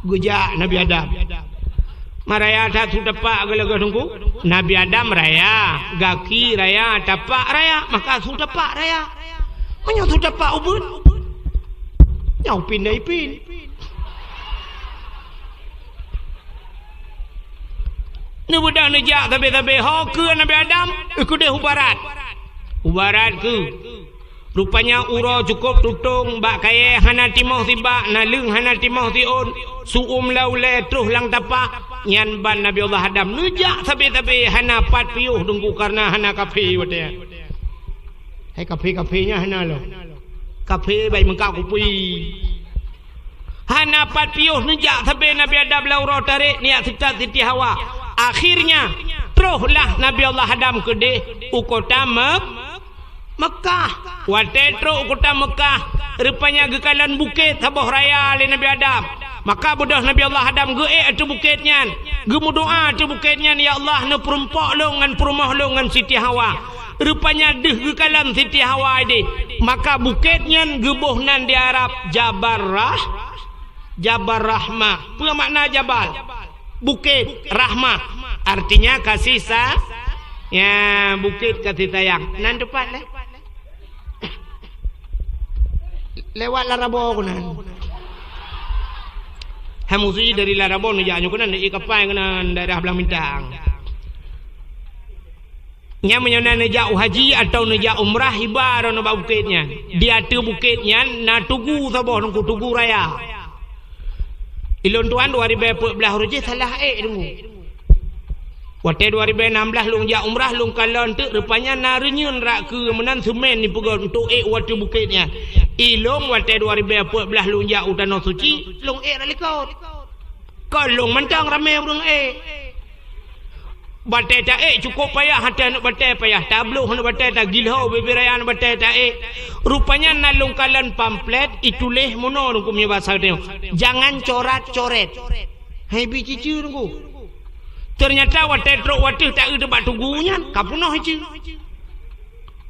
S1: Gujak Nabi Adam. Maraya satu tapak gelaga tunggu. Nabi Adam raya, gaki raya, tapak raya, maka su tapak raya. Menyo su tapak ubun. Nyau pindah ipin. Ni budak nejak tabe-tabe ho ke Nabi Adam, ke dia ubarat. Ubarat ke. Rupanya uro cukup tutung bak kaya hana timoh tiba nalung hana timoh tiun suum laule truh lang tapak nyan ban Nabi Allah Adam nejak tabe-tabe hana pat piuh dungku karena hana kafe wate. Hai kafe-kafenya hana lo. Kafe bai mengkak kupi. Hana pat piuh nejak tabe Nabi Adam lauro tarik niat Siti Hawa. Akhirnya truhlah Nabi Allah Adam ke de ukota Mekah. Watetro kota Mekah. Rupanya gekalan bukit haboh raya oleh Nabi Adam. Maka bodoh Nabi Allah Adam ge tu bukitnya. Gemu doa tu bukitnya, ya Allah ne perumpok lo ngan perumah lo ngan Siti Hawa. Rupanya deh gekalan Siti Hawa de. Maka bukitnya gebohnan di Arab Jabal Rahmah. Apa makna Jabal? Bukit Rahmah. Artinya kasih ya bukit kasih sayang. Nan tepat lah. Lewat Larabo kunan. Hamusi dari Larabo nujaknya kunan dari kapal kunan daerah Belang Bintang. Nya menyana nejak haji atau nejak umrah hibar no bukitnya. Dia tu bukitnya na tugu saboh nungku tugu raya. Ilon tuan 2014 roje salah tunggu. Waktu 2016 lung jak umrah lung kalon tu rupanya narenyun rak ke menan semen ni pegon untuk waktu bukitnya. Ilung waktu 2014 lung jak utano suci lung ralikot. Kalau mentang ramai urang batai tak cukup payah hati nak batai payah tabluh nak batai tak gilhau beberayan batai tak rupanya nalung kalon pamflet ituleh mono nungku punya bahasa dia. Jangan coret-coret. Hai bicicu nungku. Ternyata waktu tak ada tempat tunggunya. Kapunah je.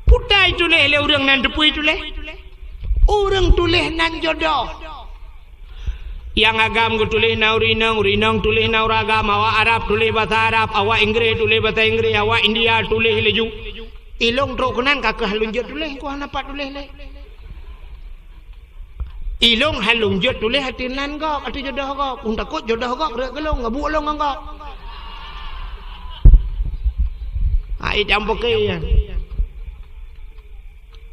S1: Putai tuleh le orang nan depui tuleh. Orang tuleh nan jodoh. Yang agam ku tuleh nau rinang tuleh nau ragam, awak Arab tuleh bahasa Arab, awak Inggeris tuleh bahasa Inggeris, awak India tuleh leju. Ilong trok kunan kakak halunjut tuleh ku hanapat tuleh le. Ilong halunjut tuleh hati nan gok, hati jodoh gok. Pun takut jodoh gok rek gelong ngabu long gok. Ai campur ke ya.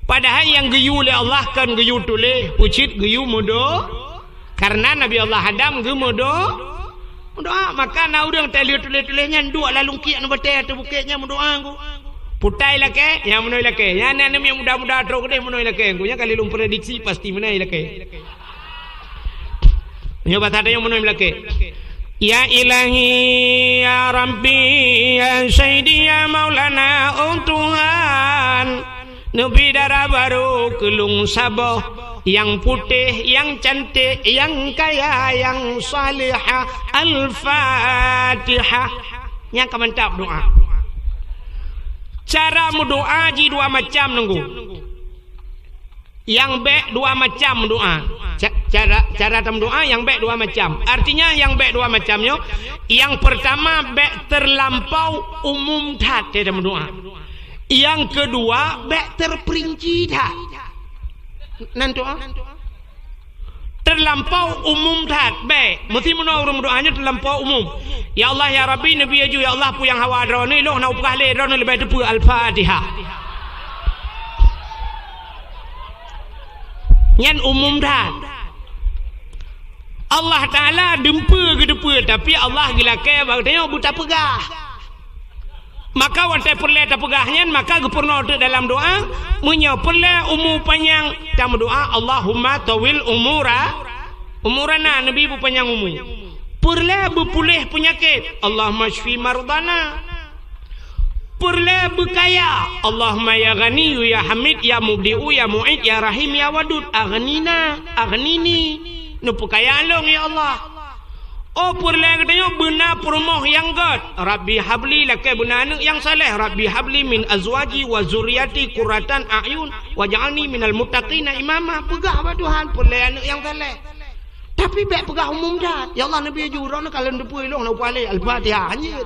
S1: Padahal yang geyu oleh Allah kan geyu tuleh, pucit geyu mudo. Karena Nabi Allah Adam geyu mudo. Doa maka na urang tali tuleh-tulehnya dua lalu kiak na batai tu bukitnya mendoa aku. Putai lah ke, yang menoi lah ke. Yang nak yang muda-muda teruk deh menoi lah ke. Aku nya kali lum prediksi pasti menoi lah ke. Nyoba ada yang menoi lah ke. Ya ilahi ya Rabbi ya Sayyidi ya Maulana Tuhan Nabi darah baru kelung saboh yang putih yang cantik yang kaya yang salihah Al-Fatihah. Yang kementap doa. Cara doa ji dua macam nunggu. Yang baik dua macam doa. Cara dalam doa yang baik dua macam. Artinya yang baik dua macamnya. Yang pertama baik terlampau umum tat dalam doa. Yang kedua baik terperinci tat. Nan doa terlampau umum tat baik. Mesti menurut doanya terlampau umum. Ya Allah ya Rabbi Nabi Aju ya Allah pu yang hawa drone loh nak upah le drone lebih tu Al-Fatihah. Yang umum dah. Allah Ta'ala dempa ke depa tapi Allah gila ke bagusnya buta pegah. Maka wante perle ta pegahnya maka gepurno tu dalam doa munyo perle umur panjang dalam doa Allahumma tawil umurana nabi bu panjang umur perle berpulih penyakit Allahumma shfi mardana perle berkaya Allahumma ya ghani ya hamid ya mubdi'u ya mu'id ya rahim ya wadud aghnini nu pekayaan long ya Allah. Oh perle katanya benar perumoh yang god Rabbi habli lakai benar anak yang saleh Rabbi habli min azwaji wa zuriyati qurratan a'yun waj'alni minal muttaqina imama. Pegah ba Tuhan perle anak yang saleh tapi baik pegah umum dah ya Allah nabi jurau nak kalau depu ilong nak pale al-fatihah hanya.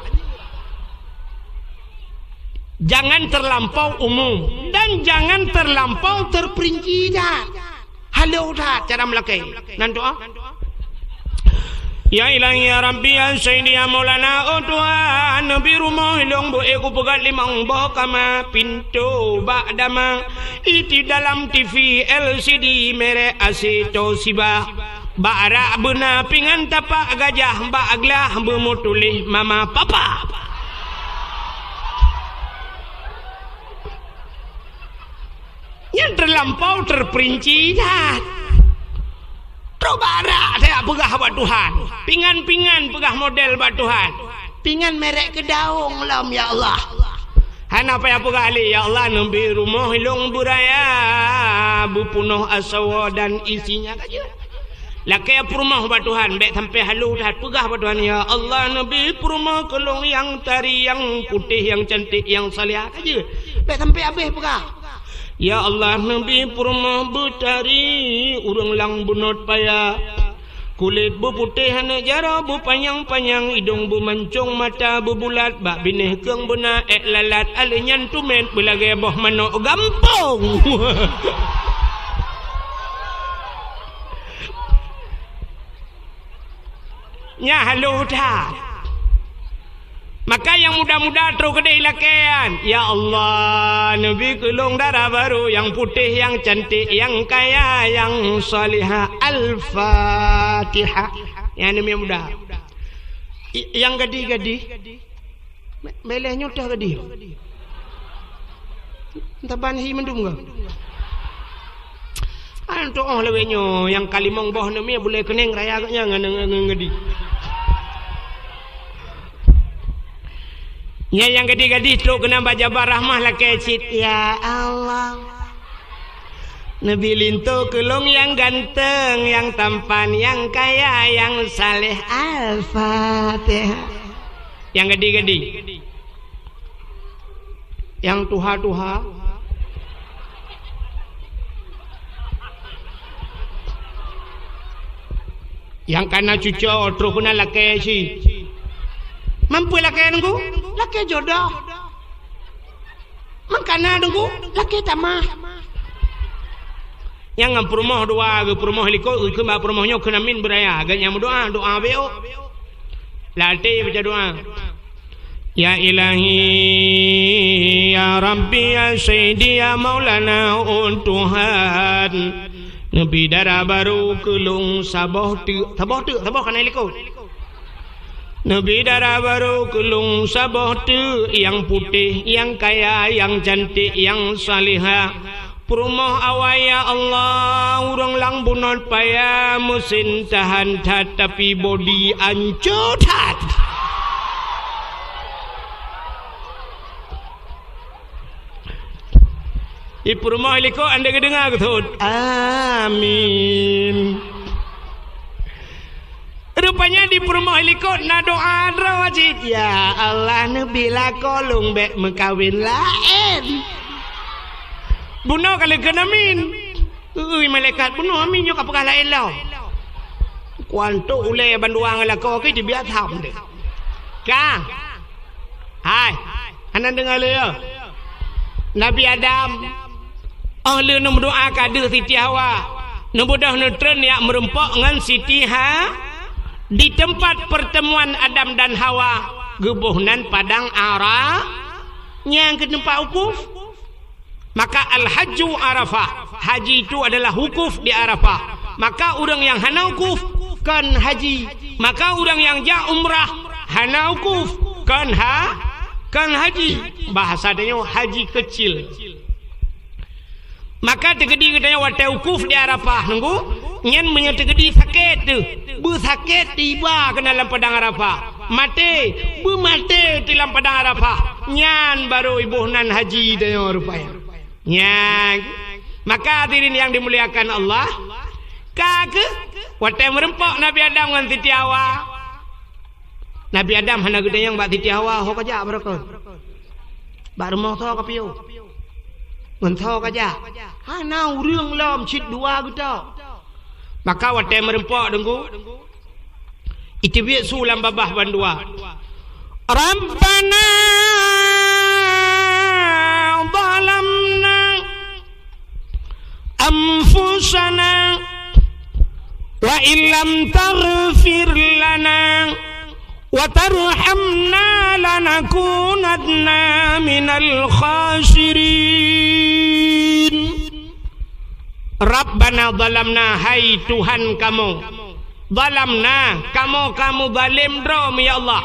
S1: Jangan terlampau umum dan jangan terlampau terperinci dah halau dah cara melakai nan doa. Ya ilahi ya Rabbi ya Sayyidi ya Maulana oh Tuhan nabi rumah ilong bu aku pegat limang boh kama pintu ba'dama iti dalam TV LCD mere asito sibah ba'ra bena pingan tapak gajah ba'aglah bemutulih mama papa. Yang terlampau terperinci dah Trobara saya pegah buat Tuhan. Pingan-pingan pegah model buat Tuhan. Pingan merek kedaung lam ya Allah. Hana apa yang pegah ali ya Allah nabi rumah hilung buraya bupunuh asawa dan isinya saja. Lakai perumah buat Tuhan baik sampai halu dah pegah buat Tuhan ya Allah nabi perumah kelong yang tari yang putih yang cantik yang salih saja. Baik sampai habis pegah. Ya Allah nabi purma betari urang lang bunot paya kulit bu putih hana jara bu panjang-panjang hidung bu mancung mata bu bulat bak bineh keung bena ek lalat alenyan tumet belage boh manok gampong. Nya halo dah. Maka yang muda-muda terus kedai lakian. Ya Allah, Nabi kelong darah baru yang putih, yang cantik, yang kaya, yang salihah. Al-Fatihah. Yang Nabi muda. Yang gadih-gadih. Meleh nyutah gadih. Entah banhi mendung ke? Antuk oh lewenya yang kalimong boh Nabi boleh keneng raya agaknya ngadi. Ya yang gadis-gadis tu kena baca barahmah lah kecit. Ya Allah Nabi lintu kelong yang ganteng, yang tampan, yang kaya, yang saleh. Al-Fatihah. Yang gadis-gadis, yang tuha-tuha, yang kana cucu terus kena laki si mampu laki nunggu laki jodoh mangkana nunggu laki tamah yang ngam perumah doa ke perumah liko ke mbak perumahnya kena min beraya agaknya doa beo latih baca doa. Ya ilahi ya Rabbi ya Sayyidi ya Maulana Tuhan Nabi darah baru kelung sabah kana liko Nabi darah baru kelung sabah tu yang putih, yang kaya, yang cantik, yang salihah. Perumah awaya Allah urang lang bunot paya musin tahan tat tapi body ancut hat. Di perumah liko anda kedengar betul. Amin. Rupanya di perumah likut na doa wajib. Ya Allah Nabi lah kolong bek mengkawin lain. Bunuh kalau kena min. Malaikat bunuh amin juga apakah lain lah. Kuantuk ulai banduang lah kau ke dibiar tham deh. Kang. Hai. Anda dengar le. Nabi Adam. Oh le nom doa kader Siti Hawa. Nubudah neutron yang merempok dengan Siti di tempat pertemuan Adam dan Hawa gebuhnan padang Arah yang ke tempat wukuf. Maka al-hajju Arafah, haji itu adalah wukuf di Arafah. Maka orang yang hana wukuf kan haji, maka orang yang ja umrah hana wukuf kan kan haji bahasa dia haji kecil. Maka tegedi katanya wate ukuf di Arafah nunggu nyen menye tegedi sakit tu bu sakit tiba ke dalam padang Arafah mati bu mati di dalam padang Arafah nyan baru ibu nan haji dia rupanya nyan. Maka hadirin yang dimuliakan Allah kake wate merempok Nabi Adam dengan Siti Hawa. Nabi Adam hana gede yang bak Siti Hawa ho kaja berapa bak rumah tho ka piu ngan tho kaja hana urang lam chit dua gita. Maka wate merempok dengku itu biak sulam babah bandua Rabbana zalamna anfusana wa illam taghfir lana wa tarhamna lanakunanna minal khasirin. Rabbana zalamna, hai Tuhan kamu, zalamna, kamu zalim drom ya Allah,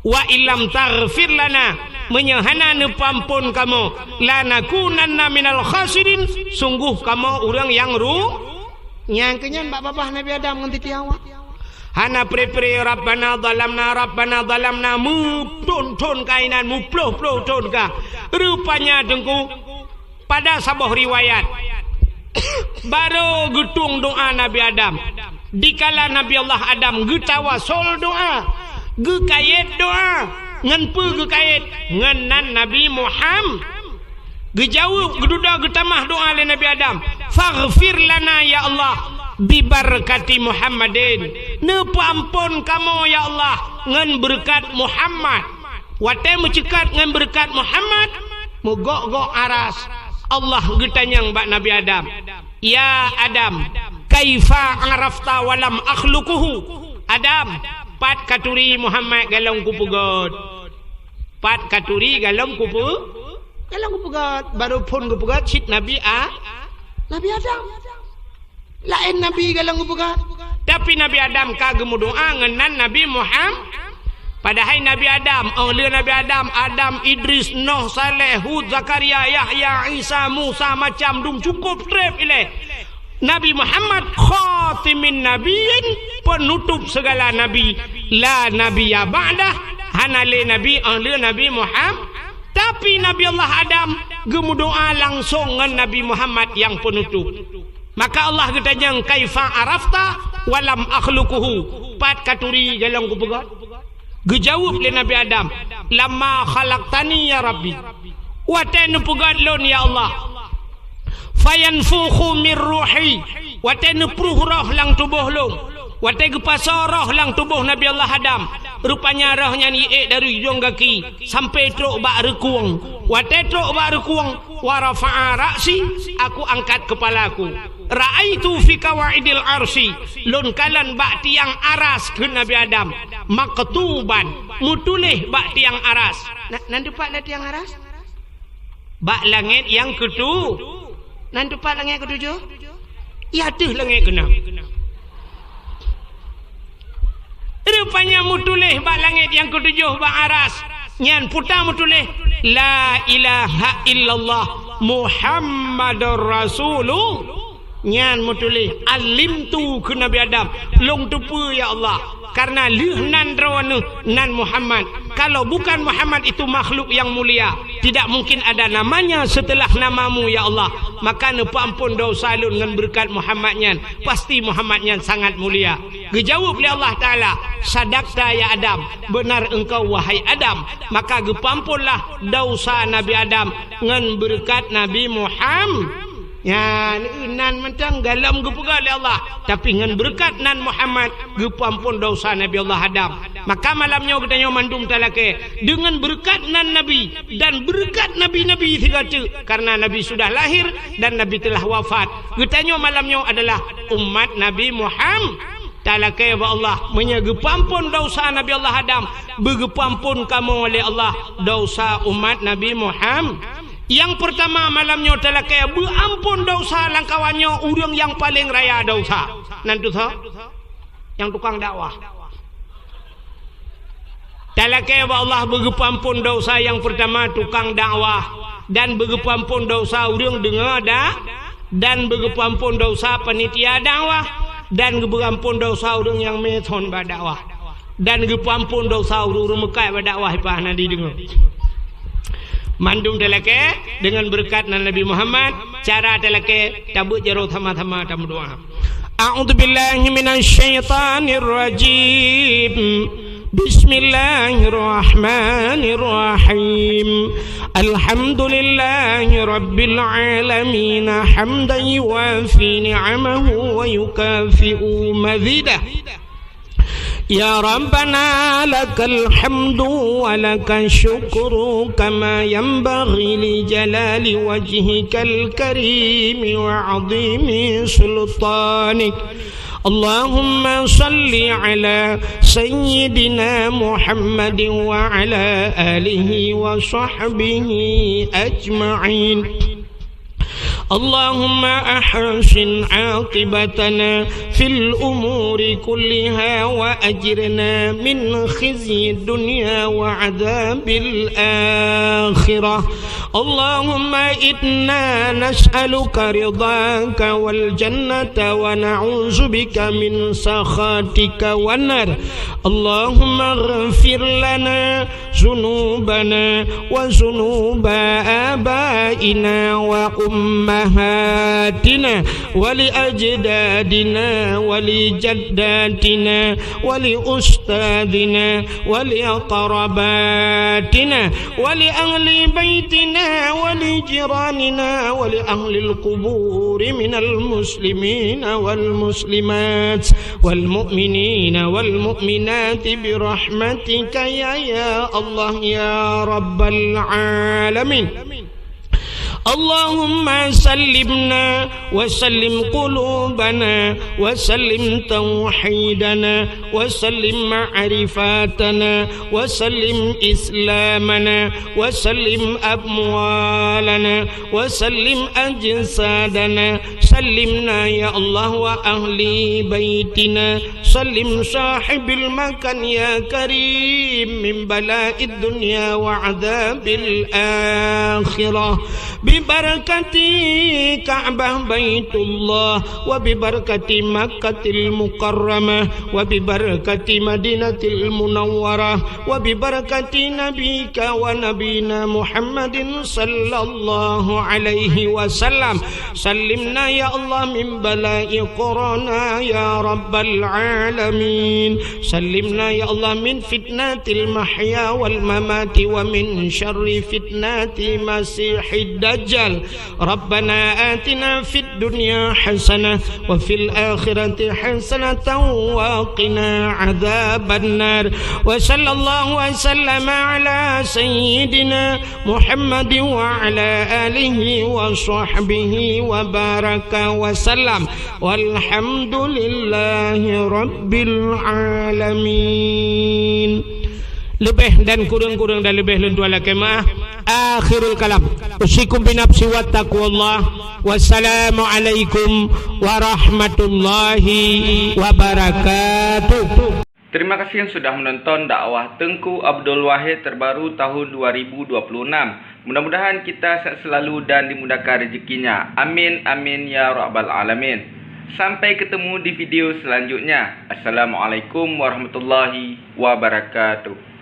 S1: wa illam taghfir lana, menyahana nepampun kamu, lanakunanna minal khasirin, sungguh kamu orang yang yang kenyan bapak Nabi Adam dengan Siti Hawa. Hana pre-pre Rabbana zalamna mupton kainan muploh ton ka. Rupanya dengku pada sabah riwayat baru getung doa Nabi Adam. Dikala Nabi Allah Adam getawasol doa, gekayet doa, ngan pu gekayet ngenan Nabi Muhammad. Gejauh geduda getamah doa le Nabi Adam. Faghfir lana ya Allah bibarakati Muhammadin. Nepa ampun kamu ya Allah ngan berkat Muhammad. Wate mencekat ngan berkat Muhammad mogok aras. Allah getanyang bak Nabi Adam. Ya Adam, kaifa arafta walam akhluquhu. Adam, pat katuri Muhammad galong kupugot. Pat katuri galong kupugot. Baru pun kupugot sit Nabi Adam. Lain Nabi galong kupugot. Tapi Nabi Adam kagem doa ngenan Nabi Muhammad. Padahal Nabi Adam, oleh Nabi Adam, Idris, Nuh, Saleh, Hud, Zakaria, Yahya, Isa, Musa macam dum cukup trip ile. Nabi Muhammad khatimin nabiyin, penutup segala nabi. La nabiya ba'dah, hanale nabi oleh Nabi Muhammad. Tapi Nabi Allah Adam gemudoa langsung dengan Nabi Muhammad yang penutup. Maka Allah ketanyang kaifa arafta walam akhluquhu. Pat katuri jalan kupegat. Gejawab le Nabi Adam, lama khalaqtani ya Rabbi, wa tanpugat lon ya Allah, fayanfukhu min ruhi, wa tanpruh roh lang tubuh long, wa tegepasa roh lang tubuh Nabi Allah Adam. Rupanya rohnya ni dari hujung kaki sampai truk bak rekuang, wa truk bak rekuang, wa rafa'a ra'si, aku angkat kepalaku. Ra'aitu fi kawaidil arsi, lon kalan bak tiang aras ke Nabi Adam. Maktuban mutulih bak tiang aras. Nanti pak lah tiang aras bak langit yang ketu. Nanti pak langit ketujuh. Ya tuh langit kena. Rupanya mutulih bak langit yang ketujuh bak aras. Nyan putar mutulih la ilaha illallah Muhammadur Rasulullah. Nyan mutulih alim tu ke Nabi Adam long tupu ya Allah, karena lihnan rawana nan Muhammad. Kalau bukan Muhammad itu makhluk yang mulia, tidak mungkin ada namanya setelah namamu ya Allah. Maka nepa ampun dosa lun dengan berkat Muhammadnya, pasti Muhammadnya sangat mulia. Gejawab oleh Allah Ta'ala, sadaqta ya Adam, benar engkau wahai Adam. Maka gepampunlah dosa Nabi Adam dengan berkat Nabi Muhammad. Ya, nan mentang galam gepegat oleh Allah, tapi dengan berkat nan Muhammad gepampun dosa Nabi Allah Adam. Maka malamnya katanya mandum talake dengan berkat nan Nabi dan berkat Nabi-Nabi tiga tu, karena Nabi sudah lahir dan Nabi telah wafat. Katanya malamnya adalah umat Nabi Muhammad. Talake ya Allah menyegepampun dosa Nabi Allah Adam, begepampun kamu oleh Allah dosa umat Nabi Muhammad. Yang pertama malamnya telah kaya berampun dosa langkawannya orang yang paling raya dosa. Nanti tu yang tukang dakwah. Talake Allah bagi pampun dosa yang pertama tukang dakwah, dan bagi pampun dosa urang dengar dah, dan bagi pampun dosa panitia dakwah, dan bagi pampun dosa urang yang meton berdakwah, dan bagi pampun dosa urang mekai berdakwah ipah nanti dengar. Mandung talake dengan berkat Nabi Muhammad, cara talake tabut jaro thama-thama tamu doa. A'udzu billahi minasy syaithanir rajim. Bismillahirrahmanirrahim. Alhamdulillahi rabbil alamin hamdan yuwafi ni'amahu wa yukafi'u mazidah. Ya Rabbana lakal hamdu wa lakal syukru kama yanbaghi li jalali wajhikal karim wa 'azimi sultanik. Allahumma salli ala sayyidina Muhammadin wa ala alihi wa sahbihi ajma'in. اللهم أحسن عاقبتنا في الأمور كلها وأجرنا من خزي الدنيا وعذاب الآخرة. اللهم إنا نسألك رضاك والجنة ونعوذ بك من سخطك والنار. اللهم اغفر لنا ذنوبنا وذنوب آبائنا وأمهاتنا ولأجدادنا ولجداتنا ولأستاذنا ولأقرباتنا ولأهل بيتنا ولجيراننا ولأهل القبور من المسلمين والمسلمات والمؤمنين والمؤمنات برحمتك يا الله يا رب العالمين. اللهم سلمنا وسلم قلوبنا وسلم توحيدنا وسلم معرفاتنا وسلم إسلامنا وسلم أموالنا وسلم أجسادنا. سلمنا يا الله وأهل بيتنا. سلم صاحب المكان يا كريم من بلاء الدنيا وعذاب الآخرة ببركة كعبة بيت الله وببركة مكة المكرمة وببركة مدينة المنورة وببركة نبيك ونبينا محمد صلى الله عليه وسلم. سلمنا يا الله من بلاء كورونا يا رب العالمين. سلمنا يا الله من فتنة المحيا والممات ومن شر فتنة مسيح الدجال. ربنا آتنا في الدنيا حسنة وفي الآخرة حسنة وقنا عذاب النار. وصلى الله وسلم على سيدنا محمد وعلى آله وصحبه وبارك وسلم والحمد لله رب العالمين. Lebih dan kurang-kurang dan lebih lentua lakemah. Akhirul kalam. Usikum binafsi wa taqwallah. Wassalamualaikum warahmatullahi wabarakatuh.
S2: Terima kasih yang sudah menonton dakwah Tengku Abdul Wahid terbaru tahun 2026. Mudah-mudahan kita sehat selalu dan dimudahkan rezekinya. Amin amin ya rabbal alamin. Sampai ketemu di video selanjutnya. Assalamualaikum warahmatullahi wabarakatuh.